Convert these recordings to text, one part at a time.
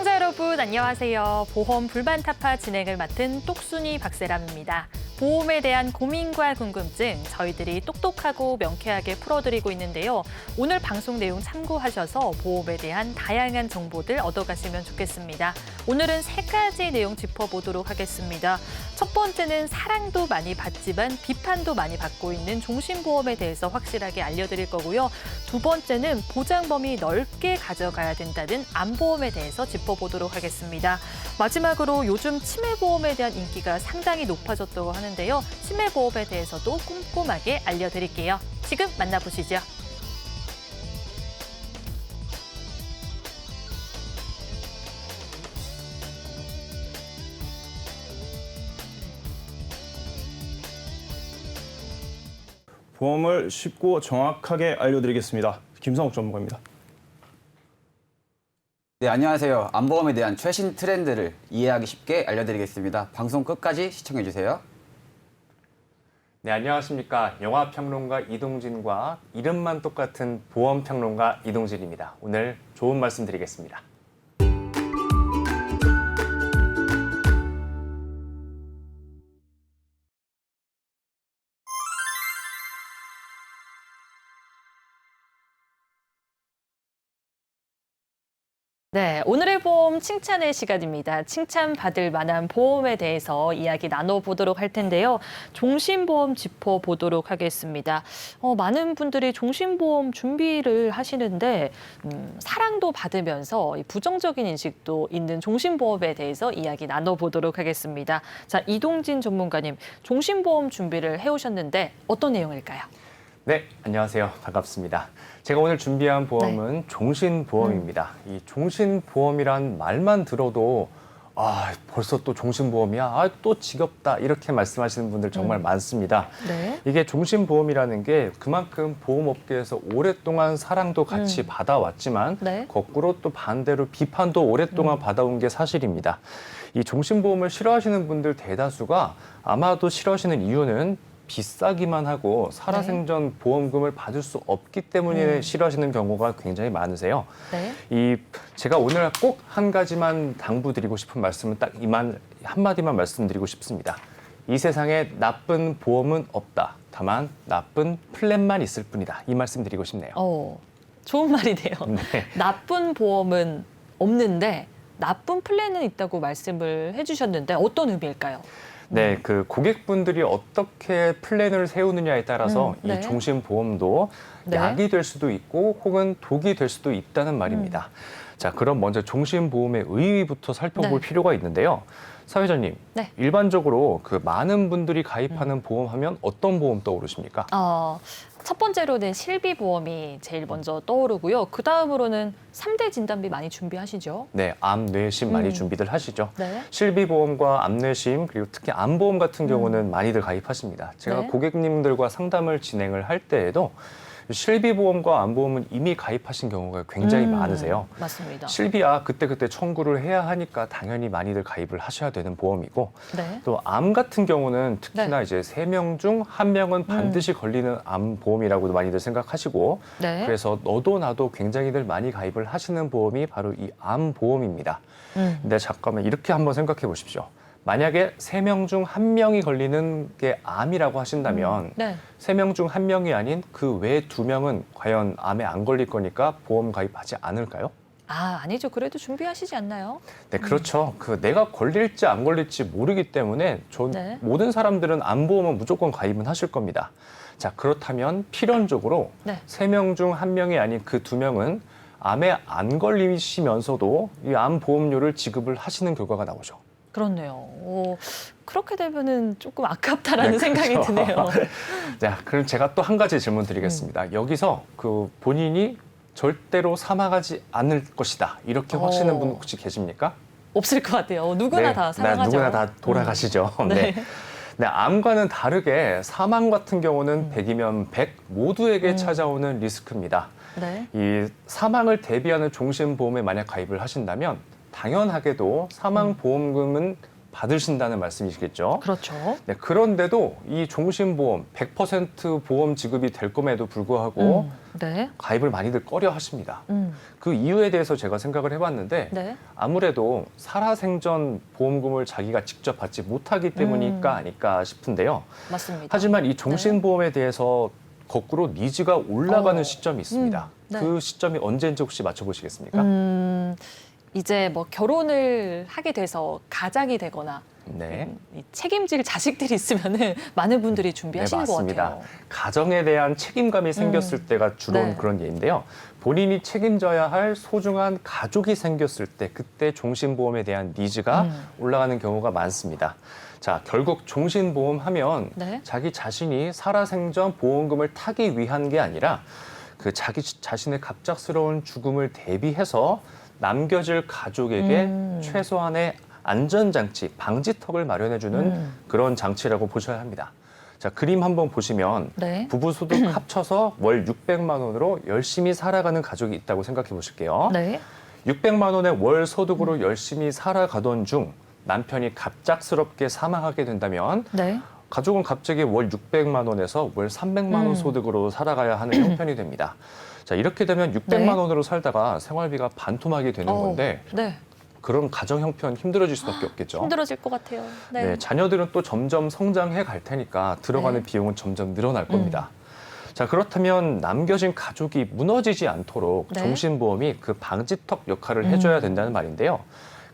시청자 여러분 안녕하세요. 보험 불만 타파 진행을 맡은 똑순이 박세람입니다. 보험에 대한 고민과 궁금증 저희들이 똑똑하고 명쾌하게 풀어드리고 있는데요. 오늘 방송 내용 참고하셔서 보험에 대한 다양한 정보들 얻어가시면 좋겠습니다. 오늘은 3가지 내용 짚어보도록 하겠습니다. 첫 번째는 사랑도 많이 받지만 비판도 많이 받고 있는 종신보험에 대해서 확실하게 알려드릴 거고요. 두 번째는 보장 범위 넓게 가져가야 된다는 암보험에 대해서 짚어보도록 하겠습니다. 마지막으로 요즘 치매보험에 대한 인기가 상당히 높아졌다고 하는데요. 치매보험에 대해서도 꼼꼼하게 알려드릴게요. 지금 만나보시죠. 보험을 쉽고 정확하게 알려드리겠습니다. 김성욱 전문가입니다. 네, 안녕하세요. 암보험에 대한 최신 트렌드를 이해하기 쉽게 알려드리겠습니다. 방송 끝까지 시청해주세요. 네, 안녕하십니까. 영화평론가 이동진과 이름만 똑같은 보험평론가 이동진입니다. 오늘 좋은 말씀 드리겠습니다. 네, 오늘의 보험 칭찬의 시간입니다. 칭찬받을 만한 보험에 대해서 이야기 나눠보도록 할 텐데요. 종신보험 짚어보도록 하겠습니다. 많은 분들이 종신보험 준비를 하시는데 사랑도 받으면서 부정적인 인식도 있는 종신보험에 대해서 이야기 나눠보도록 하겠습니다. 자, 이동진 전문가님, 종신보험 준비를 해오셨는데 어떤 내용일까요? 네, 안녕하세요. 반갑습니다. 제가 오늘 준비한 보험은 종신보험입니다. 이 종신보험이란 말만 들어도 벌써 또 종신보험이야? 또 지겹다. 이렇게 말씀하시는 분들 정말 많습니다. 네. 이게 종신보험이라는 게 그만큼 보험업계에서 오랫동안 사랑도 같이 받아왔지만 네. 거꾸로 또 반대로 비판도 오랫동안 받아온 게 사실입니다. 이 종신보험을 싫어하시는 분들 대다수가 아마도 싫어하시는 이유는 비싸기만 하고 살아생전 보험금을 받을 수 없기 때문에 싫어하시는 경우가 굉장히 많으세요. 네. 제가 오늘 꼭 한 가지만 당부드리고 싶은 말씀은 딱 한마디만 말씀드리고 싶습니다. 이 세상에 나쁜 보험은 없다. 다만 나쁜 플랜만 있을 뿐이다. 이 말씀 드리고 싶네요. 좋은 말이네요. 네. 나쁜 보험은 없는데 나쁜 플랜은 있다고 말씀을 해주셨는데 어떤 의미일까요? 네, 그 고객분들이 어떻게 플랜을 세우느냐에 따라서 네. 이 종신보험도 네. 약이 될 수도 있고 혹은 독이 될 수도 있다는 말입니다. 자, 그럼 먼저 종신보험의 의의부터 살펴볼 네. 필요가 있는데요. 사회자님, 네. 일반적으로 그 많은 분들이 가입하는 보험 하면 어떤 보험 떠오르십니까? 첫 번째로는 실비보험이 제일 먼저 떠오르고요. 그 다음으로는 3대 진단비 많이 준비하시죠? 네, 암, 뇌심 많이 준비들 하시죠. 네. 실비보험과 암뇌심 그리고 특히 암보험 같은 경우는 많이들 가입하십니다. 제가 네. 고객님들과 상담을 진행을 할 때에도 실비보험과 암보험은 이미 가입하신 경우가 굉장히 많으세요. 맞습니다. 실비야 그때그때 청구를 해야 하니까 당연히 많이들 가입을 하셔야 되는 보험이고 네. 또 암 같은 경우는 특히나 이제 3명 중 1명은 반드시 걸리는 암 보험이라고도 많이들 생각하시고 네. 그래서 너도 나도 굉장히들 많이 가입을 하시는 보험이 바로 이 암 보험입니다. 근데 잠깐만 이렇게 한번 생각해 보십시오. 만약에 3명 중 1명이 걸리는 게 암이라고 하신다면 네. 3명 중 1명이 아닌 그 외 2명은 과연 암에 안 걸릴 거니까 보험 가입하지 않을까요? 아니죠. 그래도 준비하시지 않나요? 네, 그렇죠. 내가 걸릴지 안 걸릴지 모르기 때문에 네. 모든 사람들은 암보험은 무조건 가입은 하실 겁니다. 자, 그렇다면 필연적으로 네. 3명 중 1명이 아닌 그 2명은 암에 안 걸리시면서도 이 암보험료를 지급을 하시는 결과가 나오죠. 그렇네요. 그렇게 되면은 조금 아깝다라는 네, 생각이 그렇죠. 드네요. 자, 그럼 제가 또 한 가지 질문 드리겠습니다. 여기서 본인이 절대로 사망하지 않을 것이다. 이렇게 확신하는 분 혹시 계십니까? 없을 것 같아요. 누구나 네, 다 사망하죠. 누구나 다 돌아가시죠. 네. 네, 암과는 다르게 사망 같은 경우는 100이면 100 모두에게 찾아오는 리스크입니다. 네. 이 사망을 대비하는 종신보험에 만약 가입을 하신다면 당연하게도 사망보험금은 받으신다는 말씀이시겠죠. 그렇죠. 네, 그런데도 이 종신보험 100% 보험 지급이 될 것에도 불구하고 네. 가입을 많이들 꺼려 하십니다. 음. 그 이유에 대해서 제가 생각을 해봤는데 네. 아무래도 살아생전 보험금을 자기가 직접 받지 못하기 때문일까 아닐까 싶은데요. 맞습니다. 하지만 이 종신보험에 대해서 거꾸로 니즈가 올라가는 시점이 있습니다. 네. 그 시점이 언제인지 혹시 맞춰보시겠습니까? 이제 뭐 결혼을 하게 돼서 가장이 되거나 네. 이 책임질 자식들이 있으면은 많은 분들이 준비하시는 것 맞습니다. 같아요. 가정에 대한 책임감이 생겼을 때가 주로 네. 그런 예인데요. 본인이 책임져야 할 소중한 가족이 생겼을 때 그때 종신보험에 대한 니즈가 올라가는 경우가 많습니다. 자, 결국 종신보험 하면 네. 자기 자신이 살아생전 보험금을 타기 위한 게 아니라 그 자기 자신의 갑작스러운 죽음을 대비해서 남겨질 가족에게 최소한의 안전장치, 방지턱을 마련해주는 그런 장치라고 보셔야 합니다. 자, 그림 한번 보시면 네. 부부 소득 합쳐서 월 600만 원으로 열심히 살아가는 가족이 있다고 생각해 보실게요. 네. 600만 원의 월 소득으로 열심히 살아가던 중 남편이 갑작스럽게 사망하게 된다면 네. 가족은 갑자기 월 600만 원에서 월 300만 원 소득으로 살아가야 하는 형편이 됩니다. 자, 이렇게 되면 600만 네. 원으로 살다가 생활비가 반토막이 되는 건데 네. 그런 가정 형편 힘들어질 수밖에 없겠죠. 힘들어질 것 같아요. 네. 네, 자녀들은 또 점점 성장해 갈 테니까 들어가는 네. 비용은 점점 늘어날 겁니다. 자, 그렇다면 남겨진 가족이 무너지지 않도록 네. 종신보험이 그 방지턱 역할을 해줘야 된다는 말인데요.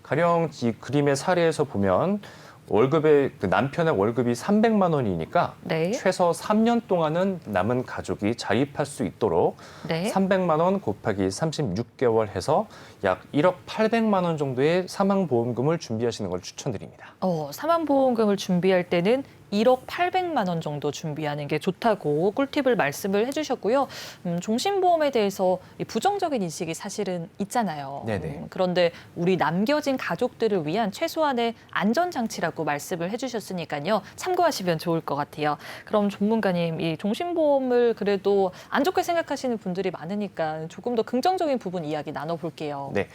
가령 이 그림의 사례에서 보면 월급의 그 남편의 월급이 300만 원이니까 네. 최소 3년 동안은 남은 가족이 자립할 수 있도록 네. 300만 원 곱하기 36개월 해서 약 1억 800만 원 정도의 사망보험금을 준비하시는 걸 추천드립니다. 사망보험금을 준비할 때는 1억 800만 원 정도 준비하는 게 좋다고 꿀팁을 말씀을 해주셨고요. 종신보험에 대해서 이 부정적인 인식이 사실은 있잖아요. 네네. 그런데 우리 남겨진 가족들을 위한 최소한의 안전장치라고 말씀을 해주셨으니까요. 참고하시면 좋을 것 같아요. 그럼 전문가님, 이 종신보험을 그래도 안 좋게 생각하시는 분들이 많으니까 조금 더 긍정적인 부분 이야기 나눠볼게요. 네,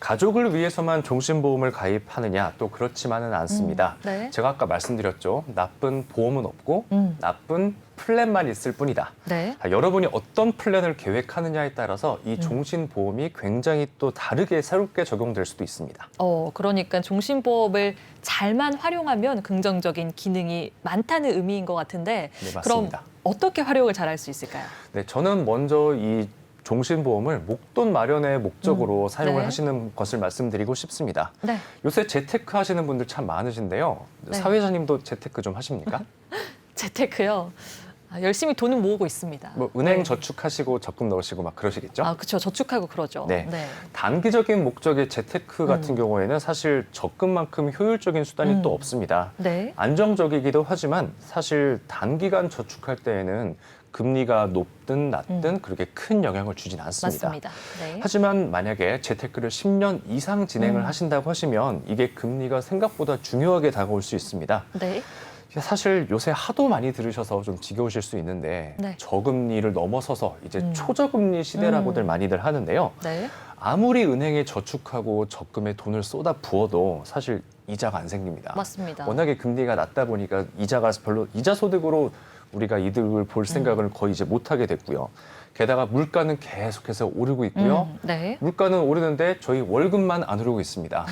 가족을 위해서만 종신보험을 가입하느냐 또 그렇지만은 않습니다. 네. 제가 아까 말씀드렸죠. 나쁜 보험은 없고 나쁜 플랜만 있을 뿐이다. 네. 여러분이 어떤 플랜을 계획하느냐에 따라서 이 종신보험이 굉장히 또 다르게 새롭게 적용될 수도 있습니다. 그러니까 종신보험을 잘만 활용하면 긍정적인 기능이 많다는 의미인 것 같은데 네, 맞습니다. 그럼 어떻게 활용을 잘할 수 있을까요? 네, 저는 먼저 이 종신보험을 목돈 마련의 목적으로 사용을 네. 하시는 것을 말씀드리고 싶습니다. 네. 요새 재테크 하시는 분들 참 많으신데요. 네. 사회자님도 재테크 좀 하십니까? 재테크요. 열심히 돈을 모으고 있습니다. 뭐 은행 네. 저축하시고 적금 넣으시고 막 그러시겠죠? 그렇죠. 저축하고 그러죠. 네. 단기적인 목적의 재테크 같은 경우에는 사실 적금만큼 효율적인 수단이 또 없습니다. 네. 안정적이기도 하지만 사실 단기간 저축할 때에는 금리가 높든 낮든 그렇게 큰 영향을 주진 않습니다. 맞습니다. 네. 하지만 만약에 재테크를 10년 이상 진행을 하신다고 하시면 이게 금리가 생각보다 중요하게 다가올 수 있습니다. 네. 사실 요새 하도 많이 들으셔서 좀 지겨우실 수 있는데 네. 저금리를 넘어서서 이제 초저금리 시대라고들 많이들 하는데요. 네. 아무리 은행에 저축하고 적금에 돈을 쏟아 부어도 사실 이자가 안 생깁니다. 맞습니다. 워낙에 금리가 낮다 보니까 이자가 별로 이자 소득으로 우리가 이득을 볼 생각을 거의 이제 못 하게 됐고요. 게다가 물가는 계속해서 오르고 있고요. 네. 물가는 오르는데 저희 월급만 안 오르고 있습니다.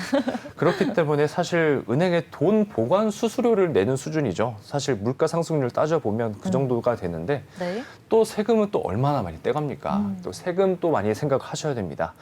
그렇기 때문에 사실 은행에 돈 보관 수수료를 내는 수준이죠. 사실 물가 상승률 따져보면 그 정도가 되는데 네. 또 세금은 또 얼마나 많이 떼갑니까? 또 세금 또 많이 생각하셔야 됩니다.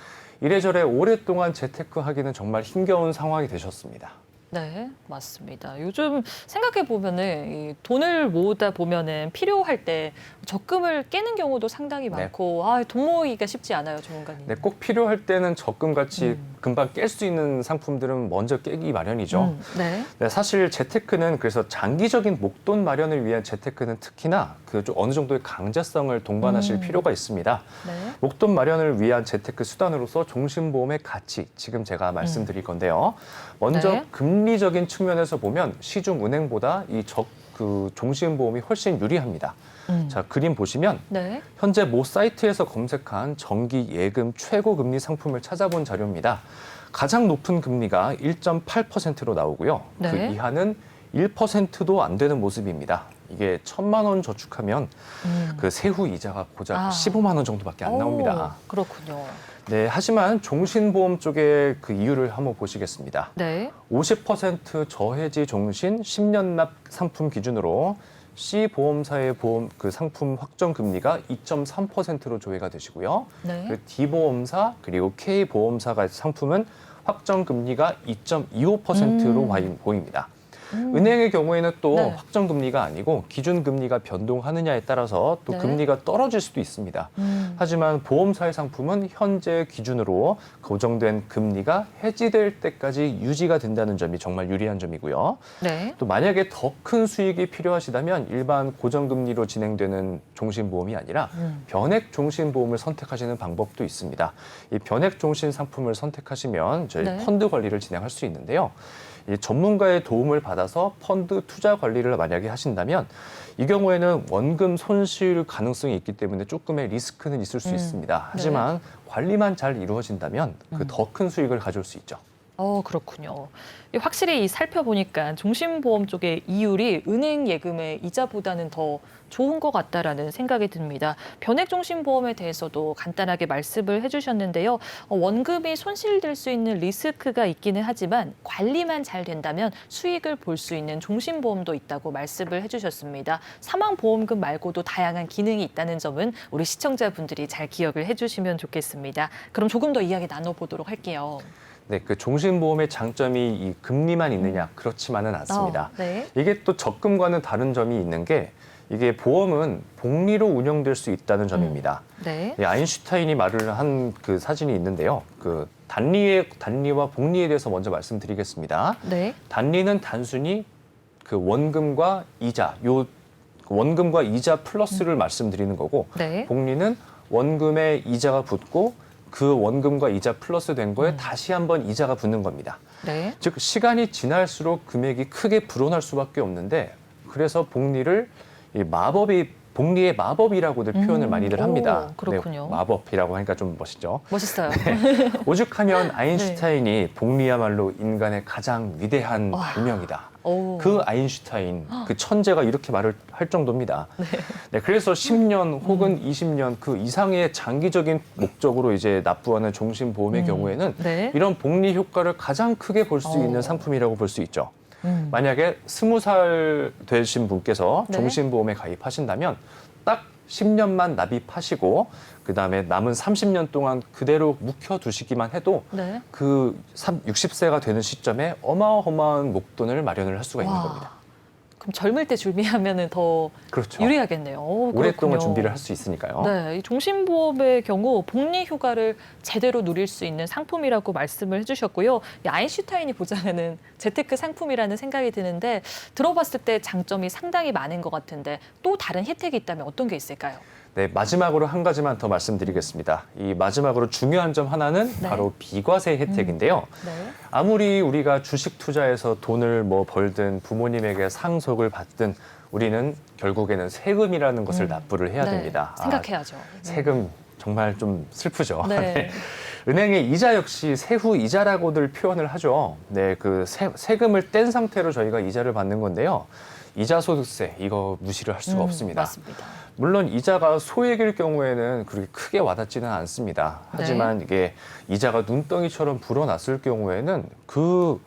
이래저래 오랫동안 재테크 하기는 정말 힘겨운 상황이 되셨습니다. 네, 맞습니다. 요즘 생각해 보면은 이 돈을 모으다 보면은 필요할 때 적금을 깨는 경우도 상당히 많고 돈 모으기가 쉽지 않아요, 전문가님. 네, 꼭 필요할 때는 적금같이 금방 깰 수 있는 상품들은 먼저 깨기 마련이죠. 네. 네, 사실 재테크는 그래서 장기적인 목돈 마련을 위한 재테크는 특히나 그 좀 어느 정도의 강제성을 동반하실 필요가 있습니다. 네. 목돈 마련을 위한 재테크 수단으로서 종신보험의 가치, 지금 제가 말씀드릴 건데요. 먼저 네. 금리적인 측면에서 보면 시중은행보다 그 종신보험이 훨씬 유리합니다. 자, 그림 보시면 네. 현재 모 사이트에서 검색한 정기 예금 최고 금리 상품을 찾아본 자료입니다. 가장 높은 금리가 1.8%로 나오고요. 네. 그 이하는 1%도 안 되는 모습입니다. 이게 1,000만 원 저축하면 그 세후 이자가 고작 15만 원 정도밖에 안 나옵니다. 그렇군요. 네, 하지만 종신보험 쪽의 그 이유를 한번 보시겠습니다. 네. 50% 저해지 종신 10년 납 상품 기준으로 C 보험사의 보험 그 상품 확정 금리가 2.3%로 조회가 되시고요. 네. 그 D 보험사 그리고 K 보험사가 상품은 확정 금리가 2.25%로 보입니다. 은행의 경우에는 또 네. 확정 금리가 아니고 기준 금리가 변동하느냐에 따라서 또 네. 금리가 떨어질 수도 있습니다. 하지만 보험사의 상품은 현재 기준으로 고정된 금리가 해지될 때까지 유지가 된다는 점이 정말 유리한 점이고요. 네. 또 만약에 더 큰 수익이 필요하시다면 일반 고정금리로 진행되는 종신보험이 아니라 변액 종신보험을 선택하시는 방법도 있습니다. 이 변액 종신 상품을 선택하시면 저희 네. 펀드 관리를 진행할 수 있는데요. 이 전문가의 도움을 받아서 펀드 투자 관리를 만약에 하신다면 이 경우에는 원금 손실 가능성이 있기 때문에 조금의 리스크는 있을 수 있습니다. 하지만 관리만 잘 이루어진다면 그 더 큰 수익을 가져올 수 있죠. 그렇군요. 확실히 살펴보니까 종신보험 쪽의 이율이 은행 예금의 이자보다는 더 좋은 것 같다라는 생각이 듭니다. 변액종신보험에 대해서도 간단하게 말씀을 해주셨는데요. 원금이 손실될 수 있는 리스크가 있기는 하지만 관리만 잘 된다면 수익을 볼 수 있는 종신보험도 있다고 말씀을 해주셨습니다. 사망보험금 말고도 다양한 기능이 있다는 점은 우리 시청자분들이 잘 기억을 해주시면 좋겠습니다. 그럼 조금 더 이야기 나눠보도록 할게요. 네, 그 종신보험의 장점이 이 금리만 있느냐 그렇지만은 않습니다. 네. 이게 또 적금과는 다른 점이 있는 게 이게 보험은 복리로 운영될 수 있다는 점입니다. 네. 이 아인슈타인이 말을 한 그 사진이 있는데요. 그 단리와 복리에 대해서 먼저 말씀드리겠습니다. 네. 단리는 단순히 그 원금과 이자, 원금과 이자 플러스를 말씀드리는 거고, 네. 복리는 원금에 이자가 붙고 그 원금과 이자 플러스 된 거에 다시 한번 이자가 붙는 겁니다. 네. 즉 시간이 지날수록 금액이 크게 불어날 수밖에 없는데 그래서 복리를 복리의 마법이라고들 표현을 많이들 합니다. 그렇군요. 네, 마법이라고 하니까 좀 멋있죠. 멋있어요. 오죽하면 아인슈타인이 복리야말로 인간의 가장 위대한 발명이다. 그 아인슈타인, 그 천재가 이렇게 말을 할 정도입니다. 네, 그래서 10년 혹은 20년 그 이상의 장기적인 목적으로 이제 납부하는 종신보험의 경우에는 네. 이런 복리 효과를 가장 크게 볼 수 있는 상품이라고 볼 수 있죠. 만약에 20살 되신 분께서 네. 종신보험에 가입하신다면 딱 10년만 납입하시고 그다음에 남은 30년 동안 그대로 묵혀두시기만 해도 네. 그 60세가 되는 시점에 어마어마한 목돈을 마련을 할 수가 있는 겁니다. 그럼 젊을 때 준비하면은 더 그렇죠. 유리하겠네요. 오랫동안 그렇군요. 준비를 할 수 있으니까요. 네, 이 종신보험의 경우 복리 효과를 제대로 누릴 수 있는 상품이라고 말씀을 해주셨고요. 이 아인슈타인이 보장하는 재테크 상품이라는 생각이 드는데 들어봤을 때 장점이 상당히 많은 것 같은데 또 다른 혜택이 있다면 어떤 게 있을까요? 네, 마지막으로 한 가지만 더 말씀드리겠습니다. 이 마지막으로 중요한 점 하나는 네. 바로 비과세 혜택인데요. 네. 아무리 우리가 주식 투자해서 돈을 벌든 부모님에게 상속을 받든 우리는 결국에는 세금이라는 것을 납부를 해야 네, 됩니다. 생각해야죠. 세금 정말 좀 슬프죠. 네. 네. 은행의 이자 역시 세후 이자라고들 표현을 하죠. 네, 그 세금을 뗀 상태로 저희가 이자를 받는 건데요. 이자 소득세 이거 무시를 할 수가 없습니다. 맞습니다. 물론 이자가 소액일 경우에는 그렇게 크게 와닿지는 않습니다. 하지만 이게 이자가 눈덩이처럼 불어났을 경우에는 그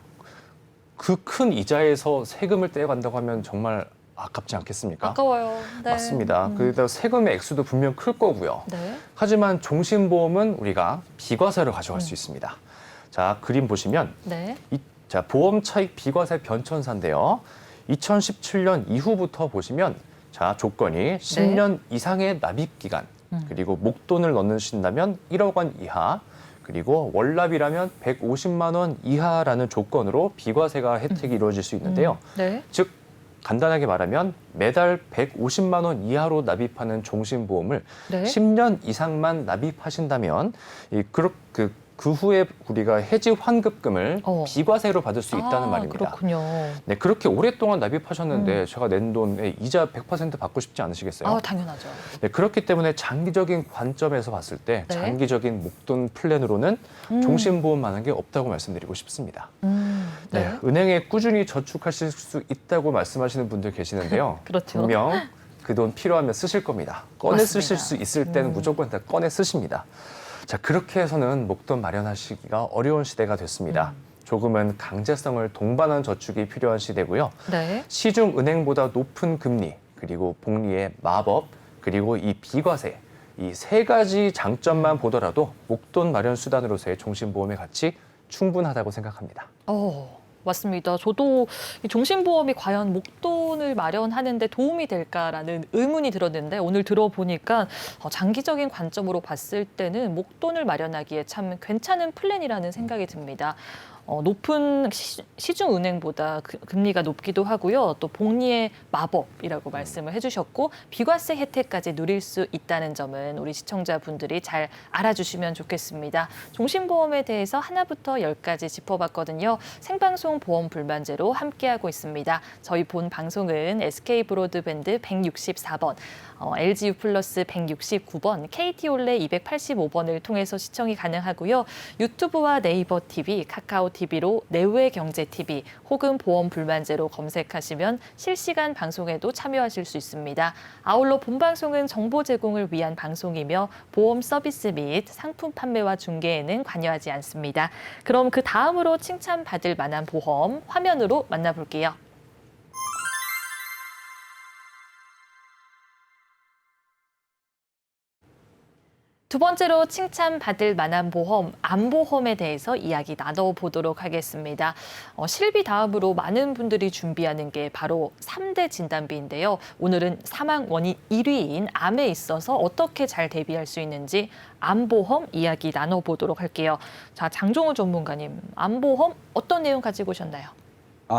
큰 이자에서 세금을 떼어간다고 하면 정말 아깝지 않겠습니까? 아까워요. 네. 맞습니다. 그래서 세금의 액수도 분명 클 거고요. 네. 하지만 종신보험은 우리가 비과세로 가져갈 수 있습니다. 자, 그림 보시면 네. 자, 보험 차익 비과세 변천사인데요. 2017년 이후부터 보시면 자, 조건이 10년 이상의 납입 기간, 그리고 목돈을 넣으신다면 1억 원 이하, 그리고 월납이라면 150만 원 이하라는 조건으로 비과세가 혜택이 이루어질 수 있는데요. 네. 즉 간단하게 말하면 매달 150만 원 이하로 납입하는 종신보험을 네. 10년 이상만 납입하신다면 그 후에 우리가 해지 환급금을 비과세로 받을 수 있다는 말입니다. 그렇군요. 네, 그렇게 오랫동안 납입하셨는데 제가 낸 돈에 이자 100% 받고 싶지 않으시겠어요? 당연하죠. 네, 그렇기 때문에 장기적인 관점에서 봤을 때 네. 장기적인 목돈 플랜으로는 종신보험만한 게 없다고 말씀드리고 싶습니다. 네. 네, 은행에 꾸준히 저축하실 수 있다고 말씀하시는 분들 계시는데요. 그렇죠. 분명 그 돈 필요하면 쓰실 겁니다. 꺼내 맞습니다. 쓰실 수 있을 때는 무조건 다 꺼내 쓰십니다. 자, 그렇게 해서는 목돈 마련하시기가 어려운 시대가 됐습니다. 조금은 강제성을 동반한 저축이 필요한 시대고요. 네. 시중 은행보다 높은 금리, 그리고 복리의 마법, 그리고 이 비과세, 이 세 가지 장점만 보더라도 목돈 마련 수단으로서의 종신보험의 가치 충분하다고 생각합니다. 맞습니다. 저도 이 종신보험이 과연 목돈을 마련하는 데 도움이 될까라는 의문이 들었는데 오늘 들어보니까 장기적인 관점으로 봤을 때는 목돈을 마련하기에 참 괜찮은 플랜이라는 생각이 듭니다. 높은 시중은행보다 금리가 높기도 하고요. 또 복리의 마법이라고 말씀을 해주셨고 비과세 혜택까지 누릴 수 있다는 점은 우리 시청자분들이 잘 알아주시면 좋겠습니다. 종신보험에 대해서 하나부터 10까지 짚어봤거든요. 생방송 보험 불만제로 함께하고 있습니다. 저희 본 방송은 SK브로드밴드 164번, LGU 플러스 169번, KT올레 285번을 통해서 시청이 가능하고요. 유튜브와 네이버 TV, 카카오 TV로 내외 경제 TV 혹은 보험 불만제로 검색하시면 실시간 방송에도 참여하실 수 있습니다. 아울러 본 방송은 정보 제공을 위한 방송이며 보험 서비스 및 상품 판매와 중개에는 관여하지 않습니다. 그럼 그 다음으로 칭찬받을 만한 보험 화면으로 만나볼게요. 두 번째로 칭찬받을 만한 보험, 암보험에 대해서 이야기 나눠보도록 하겠습니다. 실비 다음으로 많은 분들이 준비하는 게 바로 3대 진단비인데요. 오늘은 사망 원인 1위인 암에 있어서 어떻게 잘 대비할 수 있는지 암보험 이야기 나눠보도록 할게요. 자, 장종우 전문가님, 암보험 어떤 내용 가지고 오셨나요?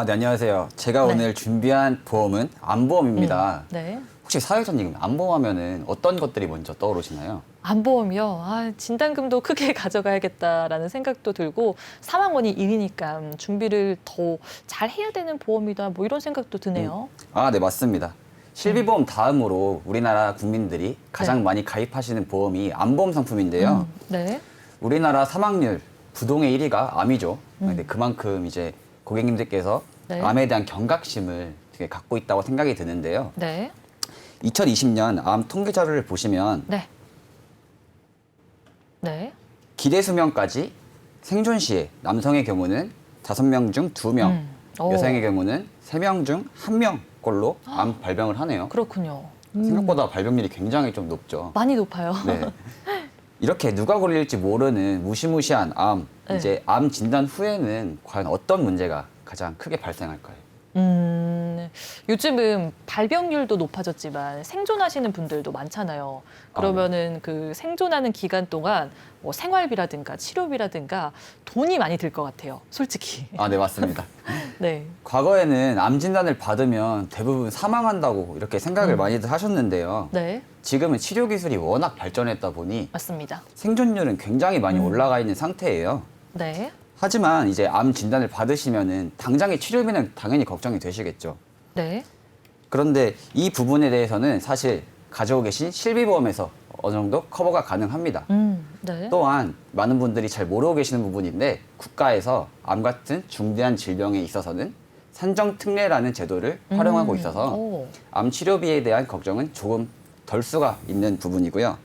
네, 안녕하세요. 제가 네. 오늘 준비한 보험은 암보험입니다. 네. 혹시 사회자님 암보험하면은 어떤 것들이 먼저 떠오르시나요? 암보험이요. 진단금도 크게 가져가야겠다라는 생각도 들고 사망 원인 1위니까 준비를 더 잘 해야 되는 보험이다. 뭐 이런 생각도 드네요. 네, 맞습니다. 실비보험 다음으로 우리나라 국민들이 가장 많이 가입하시는 보험이 암보험 상품인데요. 네. 우리나라 사망률 부동의 1위가 암이죠. 근데 그만큼 이제 고객님들께서 네. 암에 대한 경각심을 되게 갖고 있다고 생각이 드는데요. 네. 2020년 암 통계 자료를 보시면 네. 네. 기대 수명까지 생존 시에 남성의 경우는 5명 중 2명, 여성의 경우는 3명 중 1명꼴로 암 발병을 하네요. 그렇군요. 생각보다 발병률이 굉장히 좀 높죠. 많이 높아요. 네. 이렇게 누가 걸릴지 모르는 무시무시한 암, 네. 이제 암 진단 후에는 과연 어떤 문제가 가장 크게 발생할까요? 요즘은 발병률도 높아졌지만 생존하시는 분들도 많잖아요. 그러면은 그 생존하는 기간 동안 뭐 생활비라든가 치료비라든가 돈이 많이 들 것 같아요. 솔직히. 네, 맞습니다. 네. 과거에는 암 진단을 받으면 대부분 사망한다고 이렇게 생각을 많이들 하셨는데요. 네. 지금은 치료 기술이 워낙 발전했다 보니 맞습니다. 생존율은 굉장히 많이 올라가 있는 상태예요. 네. 하지만 이제 암 진단을 받으시면은 당장의 치료비는 당연히 걱정이 되시겠죠. 네. 그런데 이 부분에 대해서는 사실 가지고 계신 실비보험에서 어느 정도 커버가 가능합니다. 네. 또한 많은 분들이 잘 모르고 계시는 부분인데 국가에서 암 같은 중대한 질병에 있어서는 산정특례라는 제도를 활용하고 있어서 오. 암 치료비에 대한 걱정은 조금 덜 수가 있는 부분이고요.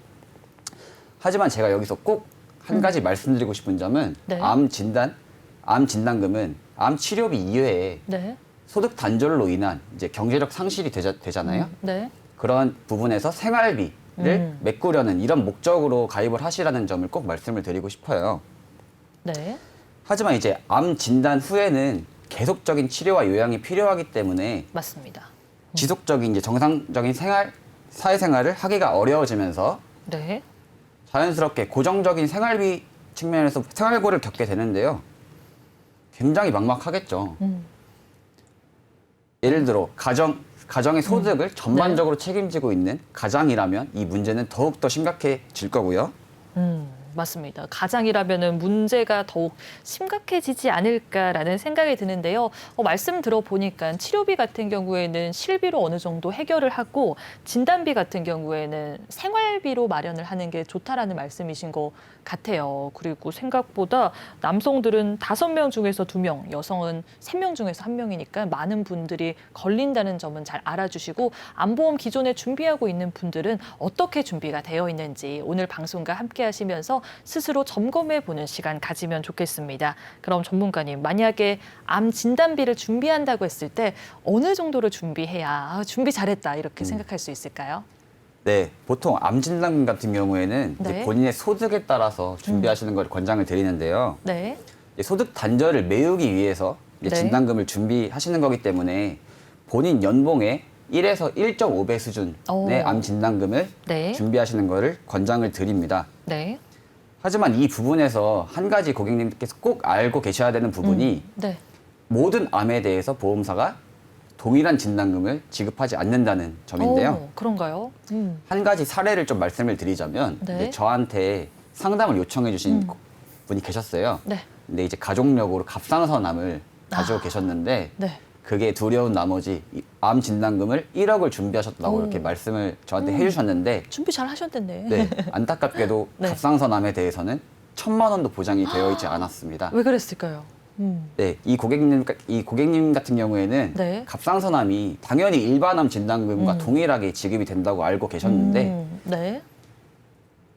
하지만 제가 여기서 꼭 한 가지 말씀드리고 싶은 점은 네. 암 진단금은 암 치료비 이외에 네. 소득 단절로 인한 이제 경제적 상실이 되잖아요. 네. 그런 부분에서 생활비를 메꾸려는 이런 목적으로 가입을 하시라는 점을 꼭 말씀을 드리고 싶어요. 네. 하지만 이제 암 진단 후에는 계속적인 치료와 요양이 필요하기 때문에 맞습니다. 지속적인 이제 정상적인 사회생활을 하기가 어려워지면서 네. 자연스럽게 고정적인 생활비 측면에서 생활고를 겪게 되는데요. 굉장히 막막하겠죠. 예를 들어 가정의 소득을 전반적으로 책임지고 있는 가장이라면 이 문제는 더욱더 심각해질 거고요. 맞습니다. 가장이라면은 문제가 더욱 심각해지지 않을까라는 생각이 드는데요. 말씀 들어보니까 치료비 같은 경우에는 실비로 어느 정도 해결을 하고 진단비 같은 경우에는 생활비로 마련을 하는 게 좋다라는 말씀이신 것 같아요. 그리고 생각보다 남성들은 5명 중에서 2명, 여성은 3명 중에서 1명이니까 많은 분들이 걸린다는 점은 잘 알아주시고 암보험 기존에 준비하고 있는 분들은 어떻게 준비가 되어 있는지 오늘 방송과 함께 하시면서 스스로 점검해보는 시간 가지면 좋겠습니다. 그럼 전문가님, 만약에 암 진단비를 준비한다고 했을 때 어느 정도로 준비해야 준비 잘했다 이렇게 생각할 수 있을까요? 네, 보통 암 진단 같은 경우에는 네. 이제 본인의 소득에 따라서 준비하시는 걸 권장을 드리는데요. 네. 이제 소득 단절을 메우기 위해서 이제 네. 진단금을 준비하시는 거기 때문에 본인 연봉의 1에서 1.5배 수준의 오. 암 진단금을 네. 준비하시는 것을 권장을 드립니다. 네. 하지만 이 부분에서 한 가지 고객님께서 꼭 알고 계셔야 되는 부분이 네. 모든 암에 대해서 보험사가 동일한 진단금을 지급하지 않는다는 점인데요. 오, 그런가요? 한 가지 사례를 좀 말씀을 드리자면 네. 이제 저한테 상담을 요청해 주신 분이 계셨어요. 네. 근데 이제 가족력으로 갑상선암을 가지고 계셨는데 네. 그게 두려운 나머지 이 암 진단금을 1억을 준비하셨다고 오. 이렇게 말씀을 저한테 해주셨는데 준비 잘 하셨겠네. 네, 안타깝게도 네. 갑상선암에 대해서는 1,000만 원도 보장이 되어 있지 않았습니다. 왜 그랬을까요? 네, 이 고객님 같은 경우에는 네. 갑상선암이 당연히 일반암 진단금과 동일하게 지급이 된다고 알고 계셨는데 네.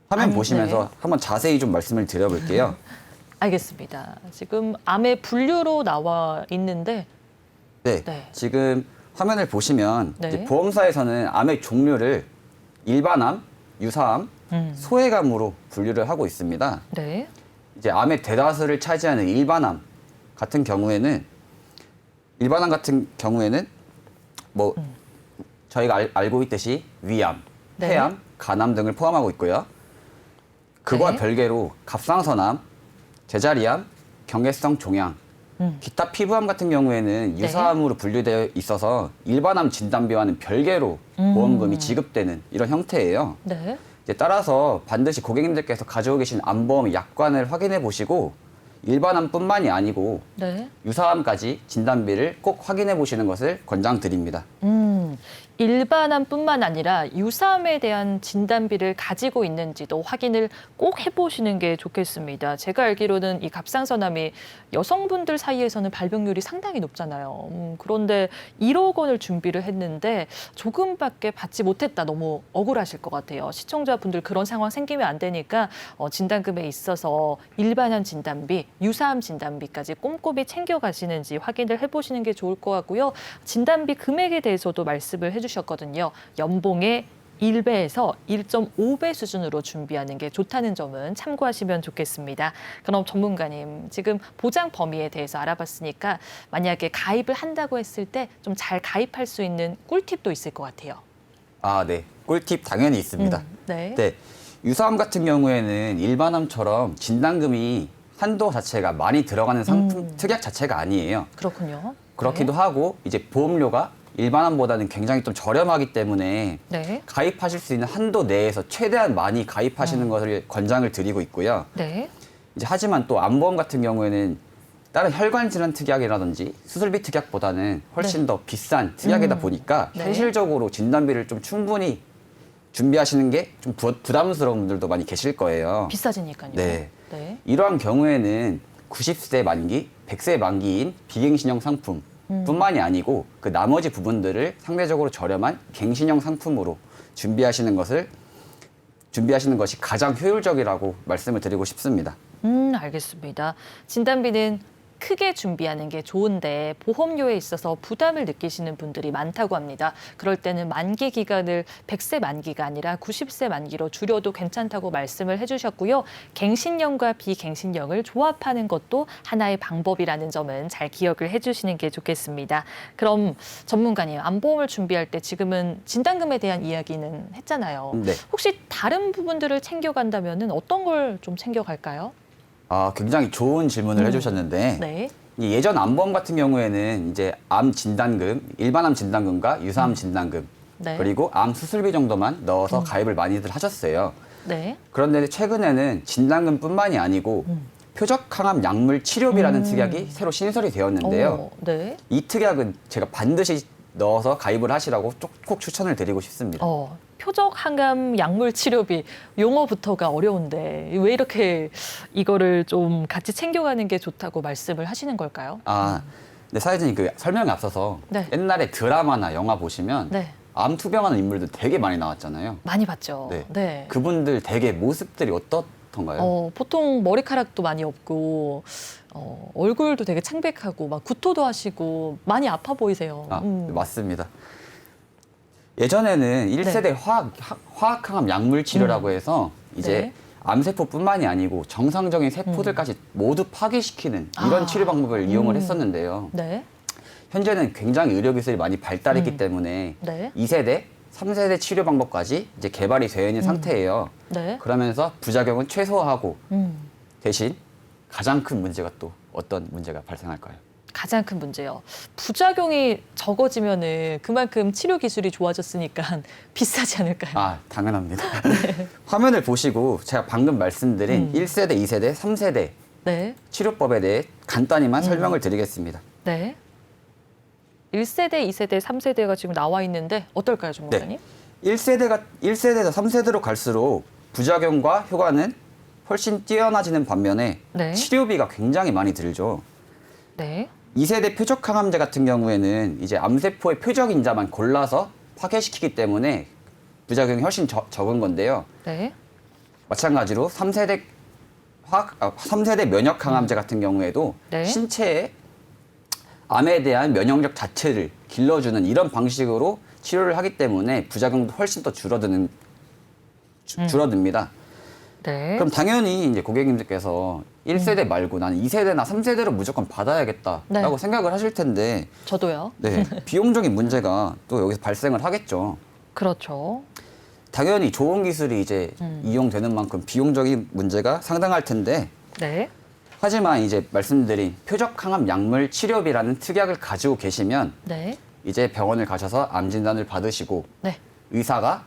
화면 아니, 보시면서 네. 한번 자세히 좀 말씀을 드려볼게요. 알겠습니다. 지금 암의 분류로 나와 있는데 네, 네. 지금 화면을 보시면 네. 이제 보험사에서는 암의 종류를 일반암, 유사암, 소외감으로 분류를 하고 있습니다. 네. 이제 암의 대다수를 차지하는 일반암 같은 경우에는 뭐 저희가 알고 있듯이 위암, 네. 폐암, 간암 등을 포함하고 있고요. 그와 네. 별개로 갑상선암, 제자리암, 경계성 종양, 기타 피부암 같은 경우에는 네. 유사암으로 분류되어 있어서 일반암 진단비와는 별개로 보험금이 지급되는 이런 형태예요. 네. 이제 따라서 반드시 고객님들께서 가지고 계신 암보험 약관을 확인해 보시고 일반암뿐만이 아니고 네. 유사암까지 진단비를 꼭 확인해 보시는 것을 권장드립니다. 일반암뿐만 아니라 유사암에 대한 진단비를 가지고 있는지도 확인을 꼭 해보시는 게 좋겠습니다. 제가 알기로는 이 갑상선암이 여성분들 사이에서는 발병률이 상당히 높잖아요. 그런데 1억 원을 준비를 했는데 조금밖에 받지 못했다. 너무 억울하실 것 같아요. 시청자분들 그런 상황 생기면 안 되니까 진단금에 있어서 일반암 진단비, 유사암 진단비까지 꼼꼼히 챙겨가시는지 확인을 해보시는 게 좋을 것 같고요. 진단비 금액에 대해서도 말씀을 해주셨거든요. 연봉의 1배에서 1.5배 수준으로 준비하는 게 좋다는 점은 참고하시면 좋겠습니다. 그럼 전문가님, 지금 보장 범위에 대해서 알아봤으니까 만약에 가입을 한다고 했을 때 좀 잘 가입할 수 있는 꿀팁도 있을 것 같아요. 아, 네. 꿀팁 당연히 있습니다. 네. 네. 유사암 같은 경우에는 일반암처럼 진단금이 한도 자체가 많이 들어가는 상품 특약 자체가 아니에요. 그렇군요. 그렇기도 네. 하고 이제 보험료가 일반암보다는 굉장히 좀 저렴하기 때문에 네. 가입하실 수 있는 한도 내에서 최대한 많이 가입하시는 것을 권장을 드리고 있고요. 네. 이제 하지만 또 암보험 같은 경우에는 다른 혈관 질환 특약이라든지 수술비 특약보다는 훨씬 더 비싼 특약이다 보니까 네. 현실적으로 진단비를 좀 충분히 준비하시는 게 좀 부담스러운 분들도 많이 계실 거예요. 비싸지니까요. 네. 네. 이러한 경우에는 90세 만기, 100세 만기인 비갱신형 상품 뿐만이 아니고 그 나머지 부분들을 상대적으로 저렴한 갱신형 상품으로 준비하시는 것이 가장 효율적이라고 말씀을 드리고 싶습니다. 알겠습니다. 진단비는 크게 준비하는 게 좋은데 보험료에 있어서 부담을 느끼시는 분들이 많다고 합니다. 그럴 때는 만기 기간을 100세 만기가 아니라 90세 만기로 줄여도 괜찮다고 말씀을 해주셨고요. 갱신형과 비갱신형을 조합하는 것도 하나의 방법이라는 점은 잘 기억을 해주시는 게 좋겠습니다. 그럼 전문가님, 암보험을 준비할 때 지금은 진단금에 대한 이야기는 했잖아요. 네. 혹시 다른 부분들을 챙겨간다면 어떤 걸 좀 챙겨갈까요? 아, 굉장히 좋은 질문을 해주셨는데 네. 이 예전 암보험 같은 경우에는 이제 암 진단금, 일반암 진단금과 유사암 진단금 네. 그리고 암 수술비 정도만 넣어서 가입을 많이들 하셨어요. 네. 그런데 최근에는 진단금뿐만이 아니고 표적 항암 약물 치료비라는 특약이 새로 신설이 되었는데요. 네. 이 특약은 제가 반드시 넣어서 가입을 하시라고 꼭 추천을 드리고 싶습니다. 표적 항암 약물 치료비 용어부터가 어려운데 왜 이렇게 이거를 좀 같이 챙겨가는 게 좋다고 말씀을 하시는 걸까요? 근데 사회자님 그 설명에 앞서서 네. 옛날에 드라마나 영화 보시면 네. 암 투병하는 인물들 되게 많이 나왔잖아요. 많이 봤죠. 네. 네. 그분들 되게 모습들이 어떻던가요? 보통 머리카락도 많이 없고 얼굴도 되게 창백하고 막 구토도 하시고 많이 아파 보이세요. 맞습니다. 예전에는 1세대 화학항암 약물 치료라고 해서 이제 네. 암세포뿐만이 아니고 정상적인 세포들까지 모두 파괴시키는 이런 치료 방법을 이용을 했었는데요. 네. 현재는 굉장히 의료기술이 많이 발달했기 때문에 네. 2세대, 3세대 치료 방법까지 이제 개발이 되어 있는 상태예요. 네. 그러면서 부작용은 최소화하고 음. 대신 가장 큰 문제가 또 어떤 문제가 발생할까요? 가장 큰 문제요. 부작용이 적어지면은 그만큼 치료 기술이 좋아졌으니까 비싸지 않을까요? 당연합니다. 화면을 보시고 제가 방금 말씀드린 1세대, 2세대, 3세대 네. 치료법에 대해 간단히만 설명을 드리겠습니다. 네. 1세대, 2세대, 3세대가 지금 나와 있는데 어떨까요, 전문가님? 1세대에서 3세대로 갈수록 부작용과 효과는 훨씬 뛰어나지는 반면에 네. 치료비가 굉장히 많이 들죠. 네. 2세대 표적 항암제 같은 경우에는 이제 암세포의 표적 인자만 골라서 파괴시키기 때문에 부작용이 훨씬 적은 건데요. 네. 마찬가지로 3세대 면역 항암제 같은 경우에도 네. 신체에 암에 대한 면역력 자체를 길러주는 이런 방식으로 치료를 하기 때문에 부작용도 훨씬 더 줄어듭니다. 네. 그럼 당연히 이제 고객님들께서 1세대 말고 나는 2세대나 3세대로 무조건 받아야겠다라고 네. 생각을 하실 텐데 저도요. 네, 비용적인 문제가 또 여기서 발생을 하겠죠. 그렇죠. 당연히 좋은 기술이 이제 이용되는 만큼 비용적인 문제가 상당할 텐데 네. 하지만 이제 말씀드린 표적 항암 약물 치료비라는 특약을 가지고 계시면 네. 이제 병원을 가셔서 암 진단을 받으시고 네. 의사가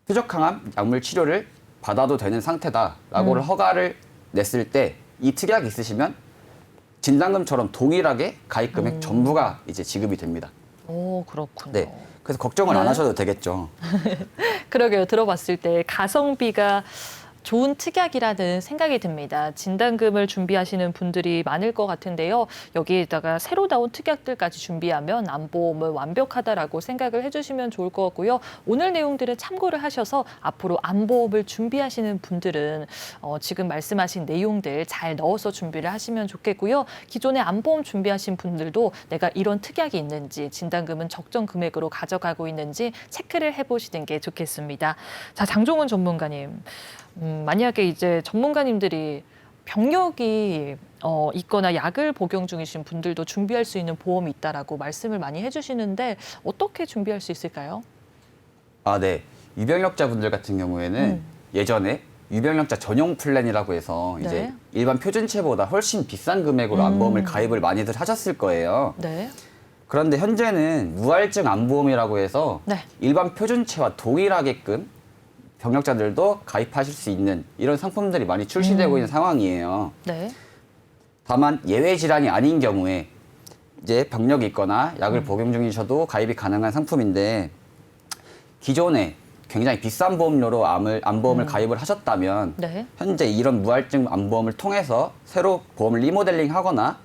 표적 항암 약물 치료를 받아도 되는 상태다라고 허가를 냈을 때 이 특약이 있으시면 진단금처럼 동일하게 가입 금액 전부가 이제 지급이 됩니다. 오, 그렇군요. 네. 그래서 걱정을 안 하셔도 되겠죠. 그러게요. 들어봤을 때 가성비가 좋은 특약이라는 생각이 듭니다. 진단금을 준비하시는 분들이 많을 것 같은데요. 여기에다가 새로 나온 특약들까지 준비하면 암보험은 완벽하다라고 생각을 해주시면 좋을 것 같고요. 오늘 내용들은 참고를 하셔서 앞으로 암보험을 준비하시는 분들은 지금 말씀하신 내용들 잘 넣어서 준비를 하시면 좋겠고요. 기존에 암보험 준비하신 분들도 내가 이런 특약이 있는지 진단금은 적정 금액으로 가져가고 있는지 체크를 해보시는 게 좋겠습니다. 자, 장종훈 전문가님. 만약에 이제 전문가님들이 병력이 있거나 약을 복용 중이신 분들도 준비할 수 있는 보험이 있다라고 말씀을 많이 해주시는데 어떻게 준비할 수 있을까요? 네. 유병력자분들 같은 경우에는 예전에 유병력자 전용 플랜이라고 해서 네. 이제 일반 표준체보다 훨씬 비싼 금액으로 암보험을 가입을 많이들 하셨을 거예요. 네. 그런데 현재는 무할증 암보험이라고 해서 네. 일반 표준체와 동일하게끔 병력자들도 가입하실 수 있는 이런 상품들이 많이 출시되고 있는 상황이에요. 네. 다만 예외 질환이 아닌 경우에 이제 병력이 있거나 약을 복용 중이셔도 가입이 가능한 상품인데 기존에 굉장히 비싼 보험료로 암보험을 가입을 하셨다면 네. 현재 이런 무할증 암보험을 통해서 새로 보험을 리모델링 하거나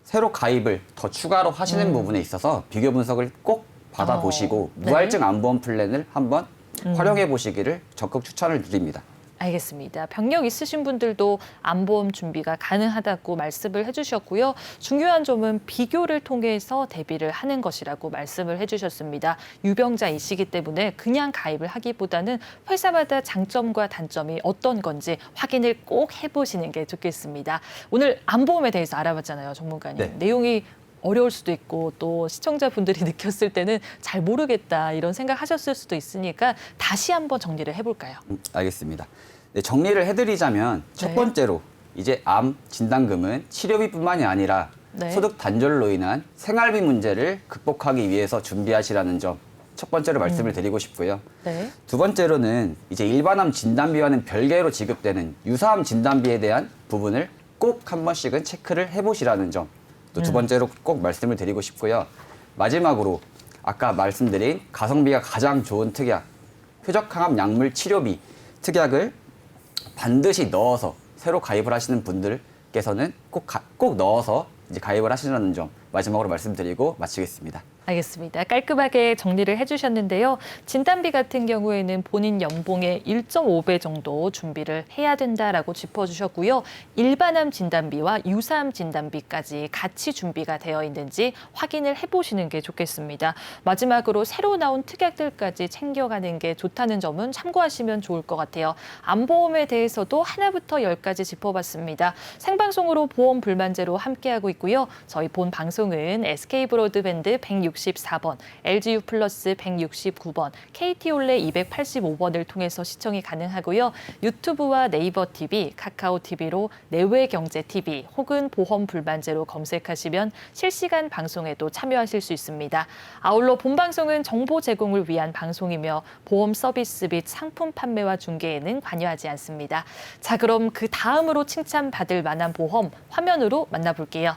새로 가입을 더 추가로 하시는 부분에 있어서 비교 분석을 꼭 받아보시고 네. 무할증 암보험 플랜을 한번 활용해 보시기를 적극 추천을 드립니다. 알겠습니다. 병력 있으신 분들도 암보험 준비가 가능하다고 말씀을 해주셨고요. 중요한 점은 비교를 통해서 대비를 하는 것이라고 말씀을 해주셨습니다. 유병자이시기 때문에 그냥 가입을 하기보다는 회사마다 장점과 단점이 어떤 건지 확인을 꼭 해보시는 게 좋겠습니다. 오늘 암보험에 대해서 알아봤잖아요, 전문가님. 네. 내용이 어려울 수도 있고 또 시청자분들이 느꼈을 때는 잘 모르겠다 이런 생각하셨을 수도 있으니까 다시 한번 정리를 해볼까요? 알겠습니다. 네, 정리를 해드리자면 첫 네. 번째로 이제 암 진단금은 치료비뿐만이 아니라 네. 소득 단절로 인한 생활비 문제를 극복하기 위해서 준비하시라는 점. 첫 번째로 말씀을 드리고 싶고요. 네. 두 번째로는 이제 일반암 진단비와는 별개로 지급되는 유사암 진단비에 대한 부분을 꼭 한 번씩은 체크를 해보시라는 점. 또 두 번째로 꼭 말씀을 드리고 싶고요. 마지막으로 아까 말씀드린 가성비가 가장 좋은 특약, 표적항암 약물 치료비 특약을 반드시 넣어서 새로 가입을 하시는 분들께서는 꼭 넣어서 이제 가입을 하시라는 점 마지막으로 말씀드리고 마치겠습니다. 알겠습니다. 깔끔하게 정리를 해주셨는데요. 진단비 같은 경우에는 본인 연봉의 1.5배 정도 준비를 해야 된다라고 짚어주셨고요. 일반암 진단비와 유사암 진단비까지 같이 준비가 되어 있는지 확인을 해보시는 게 좋겠습니다. 마지막으로 새로 나온 특약들까지 챙겨가는 게 좋다는 점은 참고하시면 좋을 것 같아요. 암보험에 대해서도 하나부터 열까지 짚어봤습니다. 생방송으로 보험 불만제로 함께하고 있고요. 저희 본 방송은 SK브로드밴드 164번, LGU 플러스 169번, KT올레 285번을 통해서 시청이 가능하고요. 유튜브와 네이버 TV, 카카오 TV로 내외경제TV 혹은 보험 불만제로 검색하시면 실시간 방송에도 참여하실 수 있습니다. 아울러 본 방송은 정보 제공을 위한 방송이며 보험 서비스 및 상품 판매와 중개에는 관여하지 않습니다. 자, 그럼 그 다음으로 칭찬받을 만한 보험 화면으로 만나볼게요.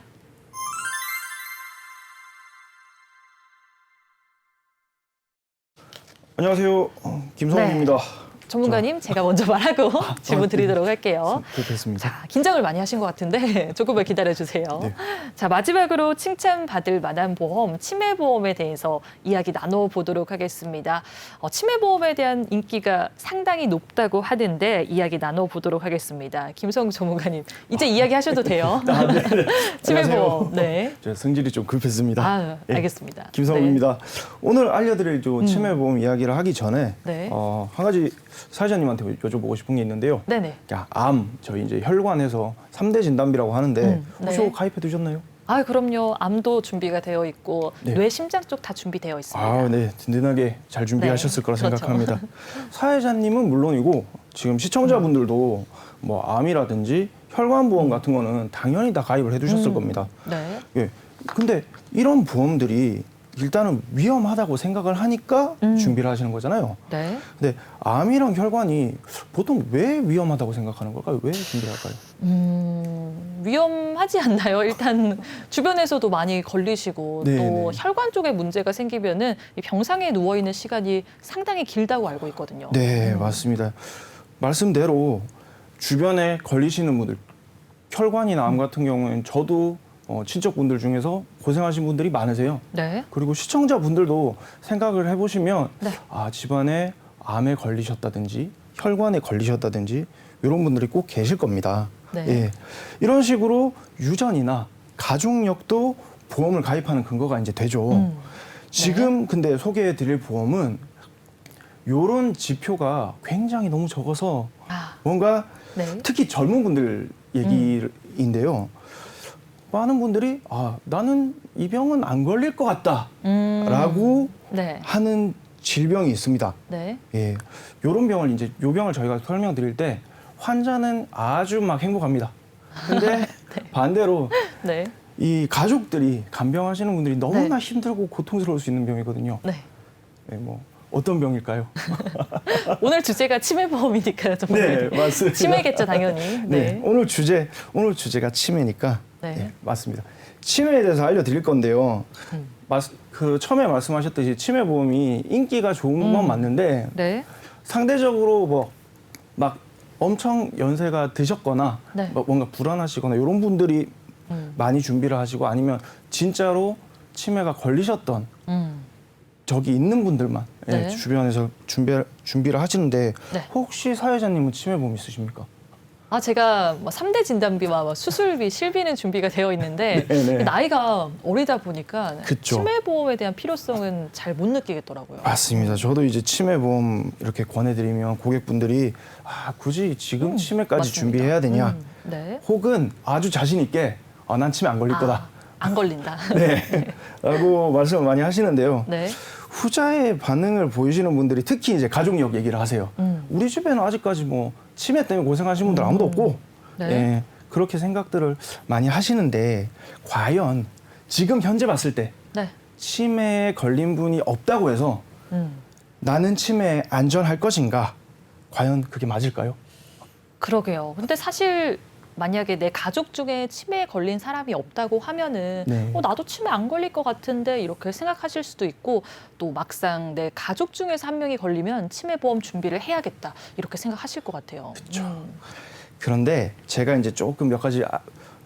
안녕하세요. 김성훈입니다. 전문가님, 제가 먼저 말하고 질문 드리도록 할게요. 그렇겠습니다. 자, 긴장을 많이 하신 것 같은데 조금만 기다려주세요. 네. 자, 마지막으로 칭찬받을 만한 보험, 치매보험에 대해서 이야기 나눠보도록 하겠습니다. 치매보험에 대한 인기가 상당히 높다고 하는데 이야기 나눠보도록 하겠습니다. 김성우 전문가님, 이제 이야기 하셔도 돼요. 치매보험. 네. 제가 성질이 좀 급했습니다. 아, 예. 알겠습니다. 김성훈입니다. 오늘 알려드릴 치매보험 이야기를 하기 전에 네. 한 가지 사회자님한테 여쭤보고 싶은 게 있는데요. 네네. 저희 이제 혈관에서 3대 진단비라고 하는데 혹시 네. 이거 가입해 두셨나요? 아, 그럼요. 암도 준비가 되어 있고 네. 뇌, 심장 쪽 다 준비되어 있습니다. 아, 네. 든든하게 잘 준비하셨을 네, 거라 그렇죠. 생각합니다. 사회자님은 물론이고 지금 시청자분들도 뭐 암이라든지 혈관 보험 같은 거는 당연히 다 가입을 해 두셨을 겁니다. 네. 예. 근데 이런 보험들이 일단은 위험하다고 생각을 하니까 준비를 하시는 거잖아요. 네. 근데 암이랑 혈관이 보통 왜 위험하다고 생각하는 걸까요? 왜 준비를 할까요? 위험하지 않나요? 일단 주변에서도 많이 걸리시고 네, 또 네. 혈관 쪽에 문제가 생기면은 이 병상에 누워 있는 시간이 상당히 길다고 알고 있거든요. 네, 맞습니다. 말씀대로 주변에 걸리시는 분들, 혈관이나 암 같은 경우에는 저도 친척분들 중에서 고생하신 분들이 많으세요. 네. 그리고 시청자분들도 생각을 해보시면 네. 집안에 암에 걸리셨다든지 혈관에 걸리셨다든지 이런 분들이 꼭 계실 겁니다. 네. 예. 이런 식으로 유전이나 가족력도 보험을 가입하는 근거가 이제 되죠. 지금 근데 소개해드릴 보험은 이런 지표가 굉장히 너무 적어서 아, 뭔가 네. 특히 젊은 분들 얘기인데요. 많은 분들이 나는 이 병은 안 걸릴 것 같다라고 네. 하는 질병이 있습니다. 네. 예, 요런 병을 이제 요 병을 저희가 설명드릴 때 환자는 아주 막 행복합니다. 근데 반대로 네. 이 가족들이 간병하시는 분들이 너무나 네. 힘들고 고통스러울 수 있는 병이거든요. 네. 예, 뭐 어떤 병일까요? 오늘 주제가 치매보험이니까요. 정말. 네, 맞습니다. 치매겠죠, 당연히. 네, 네. 오늘 주제가 치매니까 네. 네, 맞습니다. 치매에 대해서 알려드릴 건데요. 처음에 말씀하셨듯이 치매 보험이 인기가 좋은 건 맞는데 네. 상대적으로 뭐 막 엄청 연세가 드셨거나 네. 뭐 뭔가 불안하시거나 이런 분들이 많이 준비를 하시고 아니면 진짜로 치매가 걸리셨던 적이 있는 분들만 네. 주변에서 준비를 하시는데 네. 혹시 사회자님은 치매 보험 있으십니까? 제가 3대 진단비와 수술비, 실비는 준비가 되어 있는데 네, 네. 나이가 어리다 보니까 그쵸. 치매보험에 대한 필요성은 잘 못 느끼겠더라고요. 맞습니다. 저도 이제 치매 보험 이렇게 권해드리면 고객분들이 굳이 지금 치매까지 맞습니다. 준비해야 되냐? 네. 혹은 아주 자신 있게 난 치매 안 걸릴 거다. 안 걸린다. 네. 라고 말씀을 많이 하시는데요. 네. 후자의 반응을 보이시는 분들이 특히 이제 가족력 얘기를 하세요. 우리 집에는 아직까지 뭐 치매 때문에 고생하시는 분들 아무도 없고 네. 예, 그렇게 생각들을 많이 하시는데 과연 지금 현재 봤을 때 네. 치매에 걸린 분이 없다고 해서 나는 치매에 안전할 것인가? 과연 그게 맞을까요? 그러게요. 근데 사실 만약에 내 가족 중에 치매에 걸린 사람이 없다고 하면은 네. 나도 치매 안 걸릴 것 같은데 이렇게 생각하실 수도 있고 또 막상 내 가족 중에서 한 명이 걸리면 치매 보험 준비를 해야겠다 이렇게 생각하실 것 같아요. 그렇죠. 그런데 제가 이제 조금 몇 가지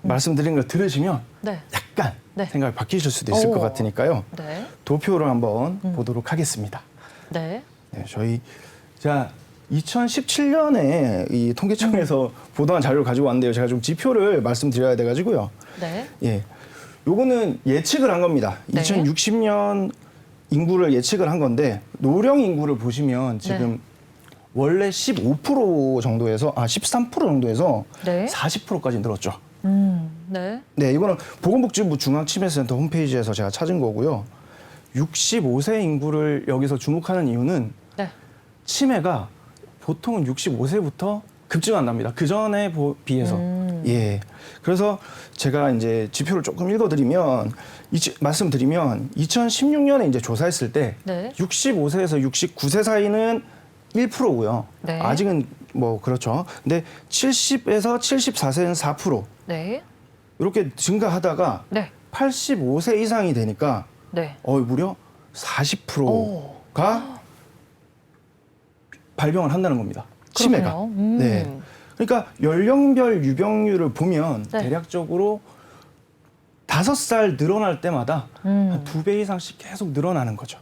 말씀드린 걸 들으시면 네. 약간 네. 생각이 바뀌실 수도 있을 것 같으니까요. 네. 도표를 한번 보도록 하겠습니다. 네. 네, 저희 자 2017년에 이 통계청에서 보도한 자료를 가지고 왔는데요. 제가 좀 지표를 말씀드려야 돼가지고요. 네. 예, 요거는 예측을 한 겁니다. 네. 2060년 인구를 예측을 한 건데 노령 인구를 보시면 지금 네. 원래 15% 정도에서 13% 정도에서 네. 40%까지 늘었죠. 네. 네, 이거는 보건복지부 중앙치매센터 홈페이지에서 제가 찾은 거고요. 65세 인구를 여기서 주목하는 이유는 네. 치매가 보통은 65세부터 급증한답니다. 그 전에 비해서. 예. 그래서 제가 이제 지표를 조금 읽어드리면, 말씀드리면 2016년에 이제 조사했을 때 네. 65세에서 69세 사이는 1%고요. 네. 아직은 뭐 그렇죠. 근데 70에서 74세는 4%. 네. 이렇게 증가하다가 네. 85세 이상이 되니까 네. 무려 40%가 발병을 한다는 겁니다. 치매가. 그렇군요. 네. 그러니까 연령별 유병률을 보면 네. 대략적으로 5살 늘어날 때마다 한 2배 이상씩 계속 늘어나는 거죠.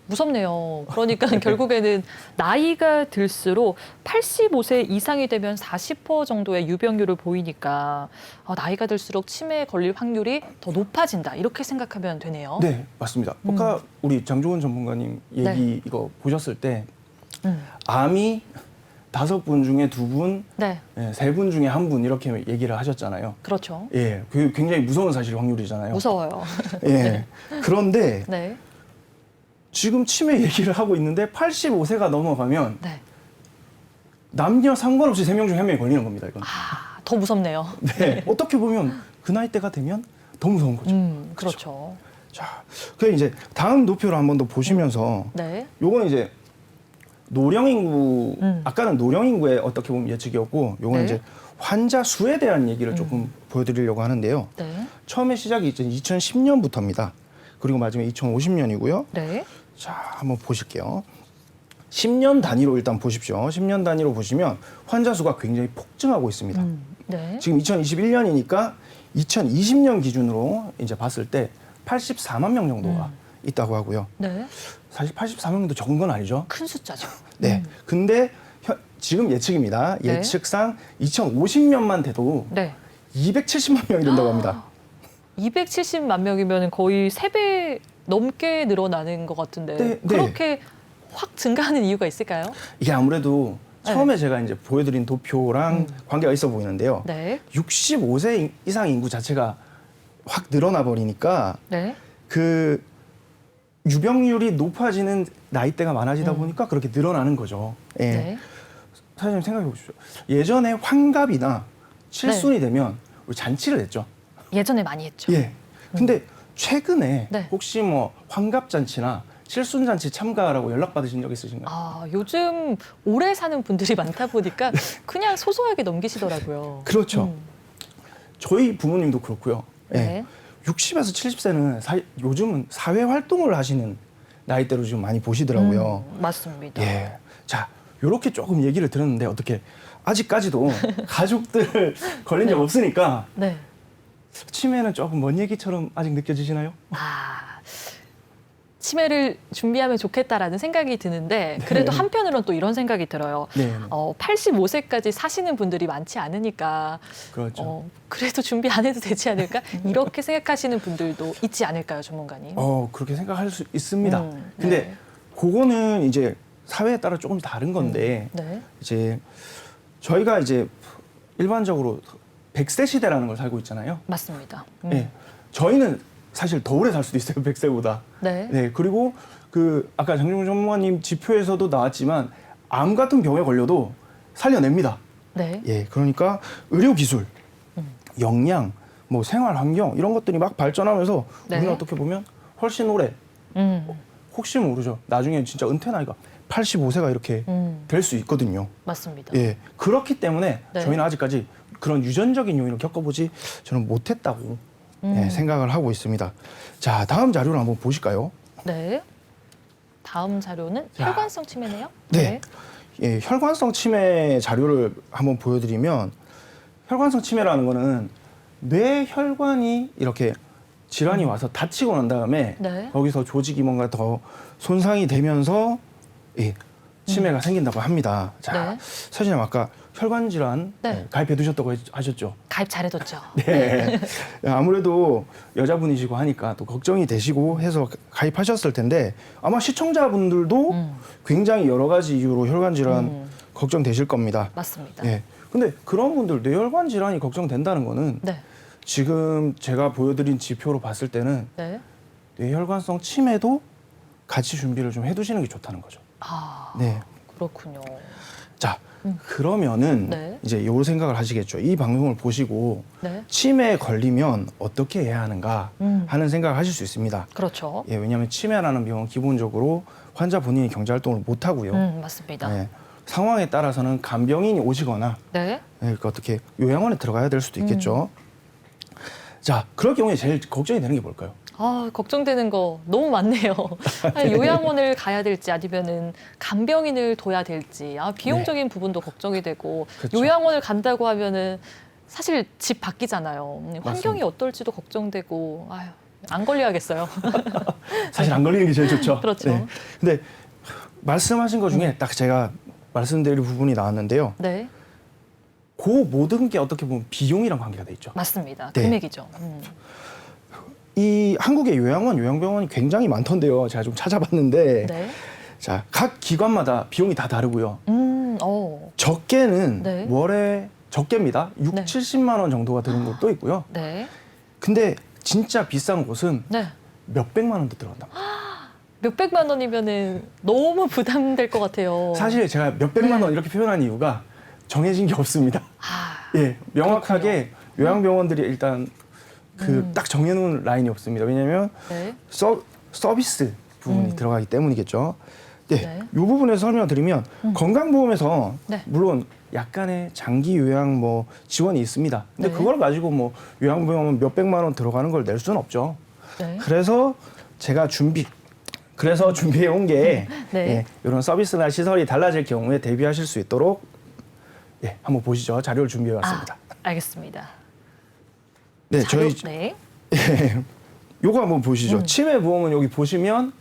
무섭네요. 그러니까 결국에는 나이가 들수록 85세 이상이 되면 40% 정도의 유병률을 보이니까 나이가 들수록 치매에 걸릴 확률이 더 높아진다. 이렇게 생각하면 되네요. 네, 맞습니다. 아까 우리 장종원 전문가님 얘기 네. 이거 보셨을 때 음. 암이 5분 중에 2분, 네. 3분 중에 1분 이렇게 얘기를 하셨잖아요. 그렇죠. 예, 그 굉장히 무서운 사실 확률이잖아요. 무서워요. 예. 그런데 네. 지금 치매 얘기를 하고 있는데 85세가 넘어가면 네. 남녀 상관없이 3명 중에 1명이 걸리는 겁니다. 이건. 더 무섭네요. 네. 어떻게 보면 그 나이대가 되면 더 무서운 거죠. 그렇죠. 자, 그 이제 다음 도표를 한 번 더 보시면서 네. 요건 이제 노령 인구 음. 아까는 노령 인구의 어떻게 보면 예측이었고 요건 네. 이제 환자 수에 대한 얘기를 조금 보여드리려고 하는데요. 네. 처음에 시작이 이제 2010년부터입니다. 그리고 마지막에 2050년이고요. 네. 자, 한번 보실게요. 10년 단위로 일단 보십시오. 10년 단위로 보시면 환자 수가 굉장히 폭증하고 있습니다. 네. 지금 2021년이니까 2020년 기준으로 이제 봤을 때 84만 명 정도가 있다고 하고요. 네. 사실 84명도 적은 건 아니죠. 큰 숫자죠. 네. 근데 지금 예측입니다. 네. 예측상 2050년만 돼도 네. 270만 명이 된다고 합니다. 270만 명이면 거의 3배 넘게 늘어나는 것 같은데 네, 네. 그렇게 확 증가하는 이유가 있을까요? 이게 아무래도 처음에 제가 이제 보여드린 도표랑 관계가 있어 보이는데요. 네. 65세 이상 인구 자체가 확 늘어나 버리니까 네. 그 유병률이 높아지는 나이대가 많아지다 보니까 그렇게 늘어나는 거죠. 예. 네. 사장님 생각해 보십시오. 예전에 환갑이나 칠순이 되면 우리 잔치를 했죠. 예전에 많이 했죠. 예. 근데 최근에 네. 혹시 뭐 환갑 잔치나 칠순 잔치 참가라고 연락 받으신 적 있으신가요? 요즘 오래 사는 분들이 많다 보니까 그냥 소소하게 넘기시더라고요. 그렇죠. 저희 부모님도 그렇고요. 예. 네. 60에서 70세는 요즘은 사회 활동을 하시는 나이대로 좀 많이 보시더라고요. 맞습니다. 예. 자, 요렇게 조금 얘기를 들었는데 어떻게 아직까지도 가족들 걸린 적 없으니까 네. 치매는 조금 먼 얘기처럼 아직 느껴지시나요? 치매를 준비하면 좋겠다라는 생각이 드는데 그래도 한편으로는 또 이런 생각이 들어요. 네. 85세까지 사시는 분들이 많지 않으니까 그렇죠. 그래도 준비 안 해도 되지 않을까? 이렇게 생각하시는 분들도 있지 않을까요, 전문가님? 그렇게 생각할 수 있습니다. 근데 네. 그거는 이제 사회에 따라 조금 다른 건데 네. 이제 저희가 이제 일반적으로 100세 시대라는 걸 살고 있잖아요. 맞습니다. 예. 저희는 사실 더 오래 살 수도 있어요. 100세보다. 네. 네. 그리고 그 아까 장종훈 전문가님 지표에서도 나왔지만 암 같은 병에 걸려도 살려냅니다. 네. 예. 그러니까 의료 기술, 역량, 뭐 생활 환경 이런 것들이 막 발전하면서 네. 우리는 어떻게 보면 훨씬 오래 혹시 모르죠. 나중에 진짜 은퇴 나이가 85세가 이렇게 될 수 있거든요. 맞습니다. 예, 그렇기 때문에 네. 저희는 아직까지 그런 유전적인 요인을 겪어보지 저는 못했다고 예, 생각을 하고 있습니다. 자, 다음 자료를 한번 보실까요? 네. 다음 자료는 자. 혈관성 치매네요. 네. 예, 혈관성 치매 자료를 한번 보여드리면 혈관성 치매라는 거는 뇌 혈관이 이렇게 질환이 와서 다치고 난 다음에 네. 거기서 조직이 뭔가 더 손상이 되면서 예, 치매가 생긴다고 합니다. 자, 네. 사실은 아까 혈관 질환 네. 예, 가입해 두셨다고 하셨죠? 가입 잘해뒀죠. 네. 아무래도 여자분이시고 하니까 또 걱정이 되시고 해서 가입하셨을 텐데 아마 시청자분들도 굉장히 여러 가지 이유로 혈관 질환 걱정되실 겁니다. 맞습니다. 예. 근데 그런 분들 뇌혈관 질환이 걱정된다는 거는 네. 지금 제가 보여드린 지표로 봤을 때는 네. 뇌혈관성 치매도 같이 준비를 좀 해두시는 게 좋다는 거죠. 아, 네. 그렇군요. 자, 그러면은 네. 이제 요 생각을 하시겠죠. 이 방송을 보시고 네. 치매에 걸리면 어떻게 해야 하는가 하는 생각을 하실 수 있습니다. 그렇죠. 예, 왜냐하면 치매라는 병은 기본적으로 환자 본인이 경제 활동을 못 하고요. 맞습니다. 예, 상황에 따라서는 간병인이 오시거나 네. 예, 어떻게 요양원에 들어가야 될 수도 있겠죠. 자, 그럴 경우에 제일 걱정이 되는 게 뭘까요? 아, 걱정되는 거 너무 많네요. 아니, 요양원을 가야 될지 아니면은 간병인을 둬야 될지, 비용적인 부분도 걱정이 되고, 그렇죠. 요양원을 간다고 하면은 사실 집 바뀌잖아요. 환경이 맞습니다. 어떨지도 걱정되고, 아유, 안 걸려야겠어요. 사실 안 걸리는 게 제일 좋죠. 그렇죠. 근데 말씀하신 것 중에 딱 제가 말씀드릴 부분이 나왔는데요. 네, 그 모든 게 어떻게 보면 비용이랑 관계가 돼 있죠. 맞습니다. 네. 금액이죠. 이 한국의 요양원, 요양병원이 굉장히 많던데요. 제가 좀 찾아봤는데, 네. 자, 각 기관마다 비용이 다 다르고요. 적게는 네. 월에 적게입니다. 6, 네. 70만 원 정도가 드는 곳도 있고요. 네. 근데 진짜 비싼 곳은 네. 몇백만 원도 들어간다. 몇백만 원이면은 너무 부담될 것 같아요. 사실 제가 몇백만 원 이렇게 표현한 이유가 정해진 게 없습니다. 아, 예, 명확하게 요양병원들이 일단 그 딱 정해놓은 라인이 없습니다. 왜냐하면 네. 서비스 부분이 들어가기 때문이겠죠. 네, 네. 이 부분에서 설명드리면 건강보험에서 네. 물론 약간의 장기 요양 뭐 지원이 있습니다. 근데 네. 그걸 가지고 뭐 요양보험은 몇백만 원 들어가는 걸 낼 수는 없죠. 네. 그래서 제가 준비해 온 게 네. 예, 이런 서비스나 시설이 달라질 경우에 대비하실 수 있도록 예, 한번 보시죠. 자료를 준비해 왔습니다. 알겠습니다. 네, 자료, 저희 네. 요거 한번 보시죠. 치매 보험은 여기 보시면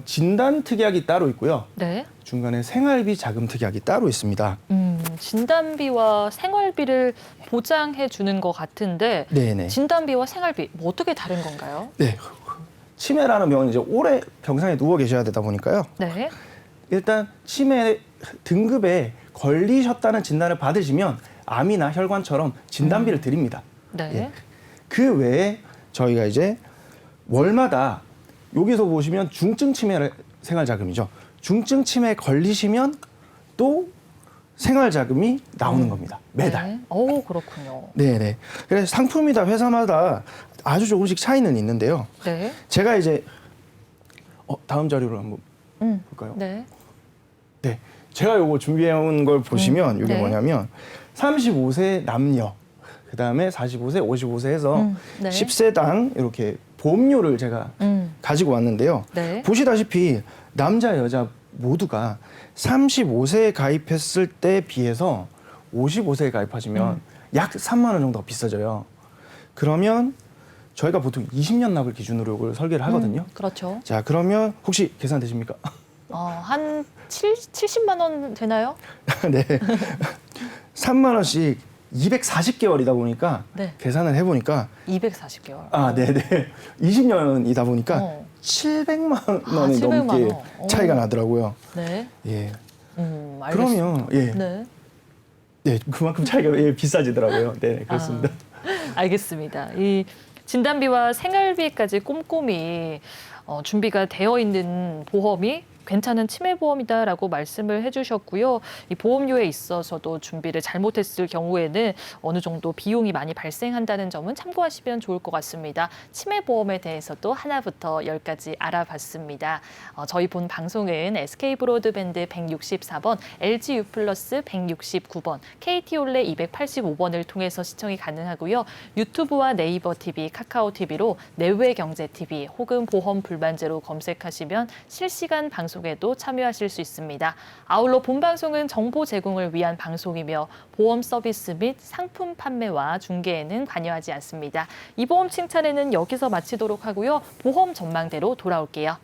진단 특약이 따로 있고요. 네. 중간에 생활비 자금 특약이 따로 있습니다. 진단비와 생활비를 보장해 주는 것 같은데 네네. 진단비와 생활비 뭐 어떻게 다른 건가요? 네. 치매라는 병은 이제 오래 병상에 누워 계셔야 되다 보니까요. 네. 일단 치매 등급에 걸리셨다는 진단을 받으시면 암이나 혈관처럼 진단비를 드립니다. 네. 예. 그 외에 저희가 이제 월마다 여기서 보시면 중증 치매 생활자금이죠. 중증 치매에 걸리시면 또 생활자금이 나오는 겁니다. 매달. 네. 오, 그렇군요. 네네. 그래서 상품이다 회사마다 아주 조금씩 차이는 있는데요. 네. 제가 이제 다음 자료를 한번 볼까요? 네. 네. 제가 요거 준비해온 걸 보시면 이게 네. 뭐냐면 35세 남녀, 그 다음에 45세, 55세 해서 네. 10세당 이렇게 보험료를 제가 가지고 왔는데요. 네. 보시다시피 남자, 여자 모두가 35세에 가입했을 때 비해서 55세에 가입하시면 약 3만 원 정도가 비싸져요. 그러면 저희가 보통 20년 납을 기준으로 이걸 설계를 하거든요. 그렇죠. 자, 그러면 혹시 계산되십니까? 한 70만 원 되나요? 네. 3만 원씩 240개월이다 보니까 네. 계산을 해보니까 240개월. 네네. 20년이다 보니까 어. 700만 원이 700만 넘게 원. 차이가 나더라고요. 네. 예. 알겠습니다. 그러면 예. 네. 네, 그만큼 차이가 비싸지더라고요. 네, 그렇습니다. 알겠습니다. 이 진단비와 생활비까지 꼼꼼히 준비가 되어 있는 보험이 괜찮은 치매보험이다라고 말씀을 해주셨고요. 이 보험료에 있어서도 준비를 잘못했을 경우에는 어느 정도 비용이 많이 발생한다는 점은 참고하시면 좋을 것 같습니다. 치매보험에 대해서도 하나부터 10까지 알아봤습니다. 저희 본 방송은 SK브로드밴드 164번, LGU 플러스 169번, KT올레 285번을 통해서 시청이 가능하고요. 유튜브와 네이버 TV, 카카오 TV로 내외경제TV 혹은 보험 불만제로 검색하시면 실시간 방송에도 참여하실 수 있습니다. 아울러 본 방송은 정보 제공을 위한 방송이며 보험 서비스 및 상품 판매와 중개에는 관여하지 않습니다. 이 보험 칭찬에는 여기서 마치도록 하고요. 보험 전망대로 돌아올게요.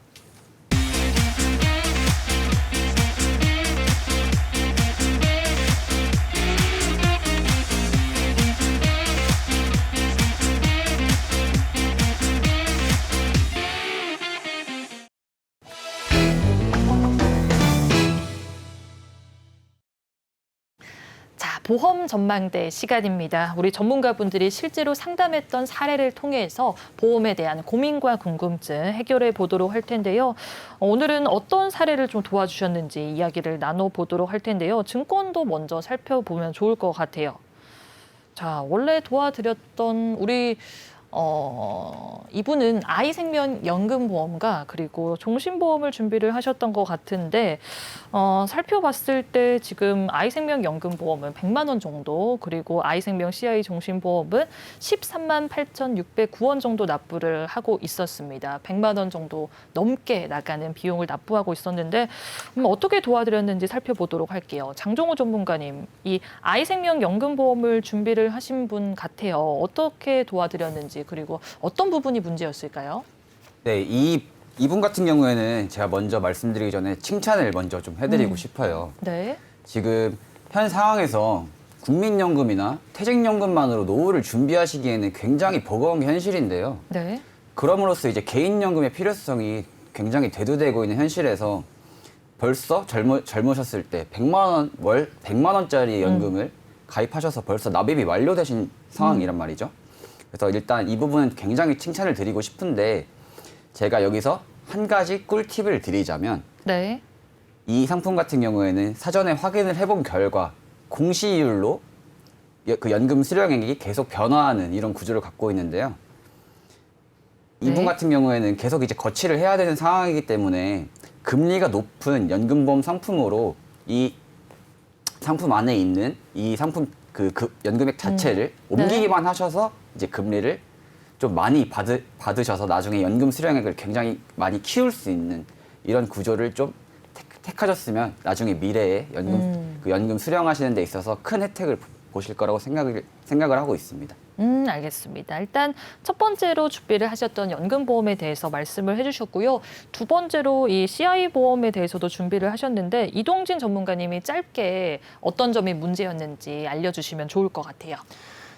보험 전망대 시간입니다. 우리 전문가분들이 실제로 상담했던 사례를 통해서 보험에 대한 고민과 궁금증 해결해 보도록 할 텐데요. 오늘은 어떤 사례를 좀 도와주셨는지 이야기를 나눠보도록 할 텐데요. 증권도 먼저 살펴보면 좋을 것 같아요. 자, 원래 도와드렸던 우리 이분은 아이생명연금보험과 그리고 종신보험을 준비를 하셨던 것 같은데 살펴봤을 때 지금 아이생명연금보험은 100만 원 정도 그리고 아이생명 CI 종신보험은 13만 8,609원 정도 납부를 하고 있었습니다. 100만 원 정도 넘게 나가는 비용을 납부하고 있었는데 어떻게 도와드렸는지 살펴보도록 할게요. 장종호 전문가님, 이 아이생명연금보험을 준비를 하신 분 같아요. 어떻게 도와드렸는지 그리고 어떤 부분이 문제였을까요? 네, 이분 같은 경우에는 제가 먼저 말씀드리기 전에 칭찬을 먼저 좀 해드리고 싶어요. 네. 지금 현 상황에서 국민연금이나 퇴직연금만으로 노후를 준비하시기에는 굉장히 버거운 게 현실인데요. 네. 그럼으로써 이제 개인연금의 필요성이 굉장히 대두되고 있는 현실에서 벌써 젊으셨을 때 100만 원짜리 연금을 가입하셔서 벌써 납입이 완료되신 상황이란 말이죠. 그래서 일단 이 부분은 굉장히 칭찬을 드리고 싶은데 제가 여기서 한 가지 꿀팁을 드리자면 네. 이 상품 같은 경우에는 사전에 확인을 해본 결과 공시이율로 그 연금 수령액이 계속 변화하는 이런 구조를 갖고 있는데요. 이분 네. 같은 경우에는 계속 이제 거치를 해야 되는 상황이기 때문에 금리가 높은 연금보험 상품으로 이 상품 안에 있는 이 상품 그 연금액 자체를 옮기기만 하셔서 이제 금리를 좀 많이 받으셔서 나중에 연금 수령액을 굉장히 많이 키울 수 있는 이런 구조를 좀 택하셨으면 나중에 미래에 연금 수령하시는 데 있어서 큰 혜택을 보실 거라고 생각을 하고 있습니다. 알겠습니다. 일단 첫 번째로 준비를 하셨던 연금보험에 대해서 말씀을 해주셨고요. 두 번째로 이 CI 보험에 대해서도 준비를 하셨는데 이동진 전문가님이 짧게 어떤 점이 문제였는지 알려주시면 좋을 것 같아요.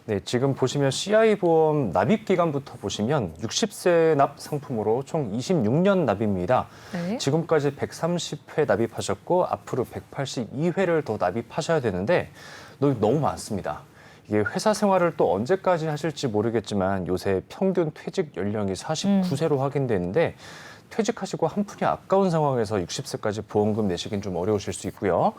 네, 지금 보시면 CI 보험 납입 기간부터 보시면 60세 납 상품으로 총 26년 납입니다. 네. 지금까지 130회 납입하셨고 앞으로 182회를 더 납입하셔야 되는데 너무 많습니다. 이게 회사 생활을 또 언제까지 하실지 모르겠지만 요새 평균 퇴직 연령이 49세로 확인되는데 퇴직하시고 한 푼이 아까운 상황에서 60세까지 보험금 내시긴 좀 어려우실 수 있고요.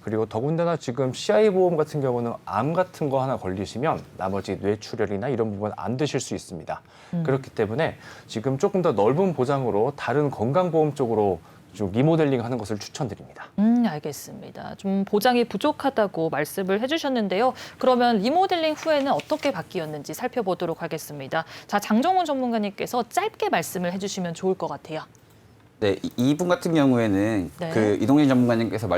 그리고 더군다나 지금 CI 보험 같은 경우는 암 같은 거 하나 걸리시면 나머지 뇌출혈이나 이런 부분 안 드실 수 있습니다. 그렇기 때문에 지금 조금 더 넓은 보장으로 다른 건강보험 쪽으로 좀 리모델링 하는 것을 추천드립니다. 알겠습니다. 좀 보장이 부족하다고 말씀을 해주셨는데요. 그러면 리모델링 후에는 어떻게 바뀌었는지 살펴보도록 하겠습니다. 자, 장정훈 전문가님께서 짧게 말씀을 해주시면 좋을 것 같아요. 네, 이분 같은 경우에는 네. 그 이동진 전문가님께서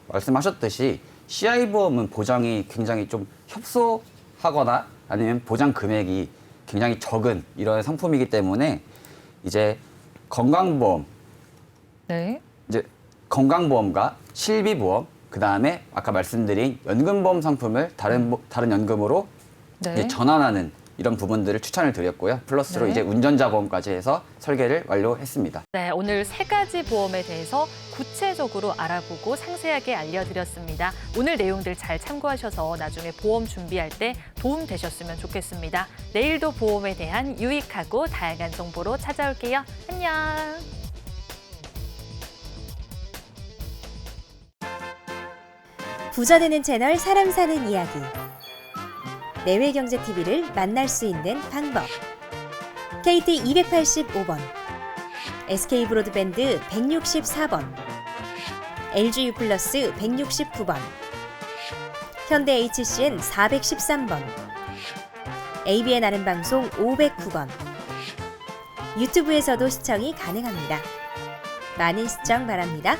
말씀하셨듯이 CI 보험은 보장이 굉장히 좀 협소하거나 아니면 보장 금액이 굉장히 적은 이런 상품이기 때문에 이제 건강보험, 네. 이제 건강보험과 실비보험, 그 다음에 아까 말씀드린 연금보험 상품을 다른 연금으로 네. 이제 전환하는 이런 부분들을 추천을 드렸고요. 플러스로 네. 이제 운전자 보험까지 해서 설계를 완료했습니다. 네, 오늘 세 가지 보험에 대해서 구체적으로 알아보고 상세하게 알려드렸습니다. 오늘 내용들 잘 참고하셔서 나중에 보험 준비할 때 도움 되셨으면 좋겠습니다. 내일도 보험에 대한 유익하고 다양한 정보로 찾아올게요. 안녕. 부자 되는 채널 사람 사는 이야기. 내외경제TV를 만날 수 있는 방법. KT 285번, SK브로드밴드 164번, LGU 플러스 169번, 현대 HCN 413번, ABN 아는방송 509번. 유튜브에서도 시청이 가능합니다. 많은 시청 바랍니다.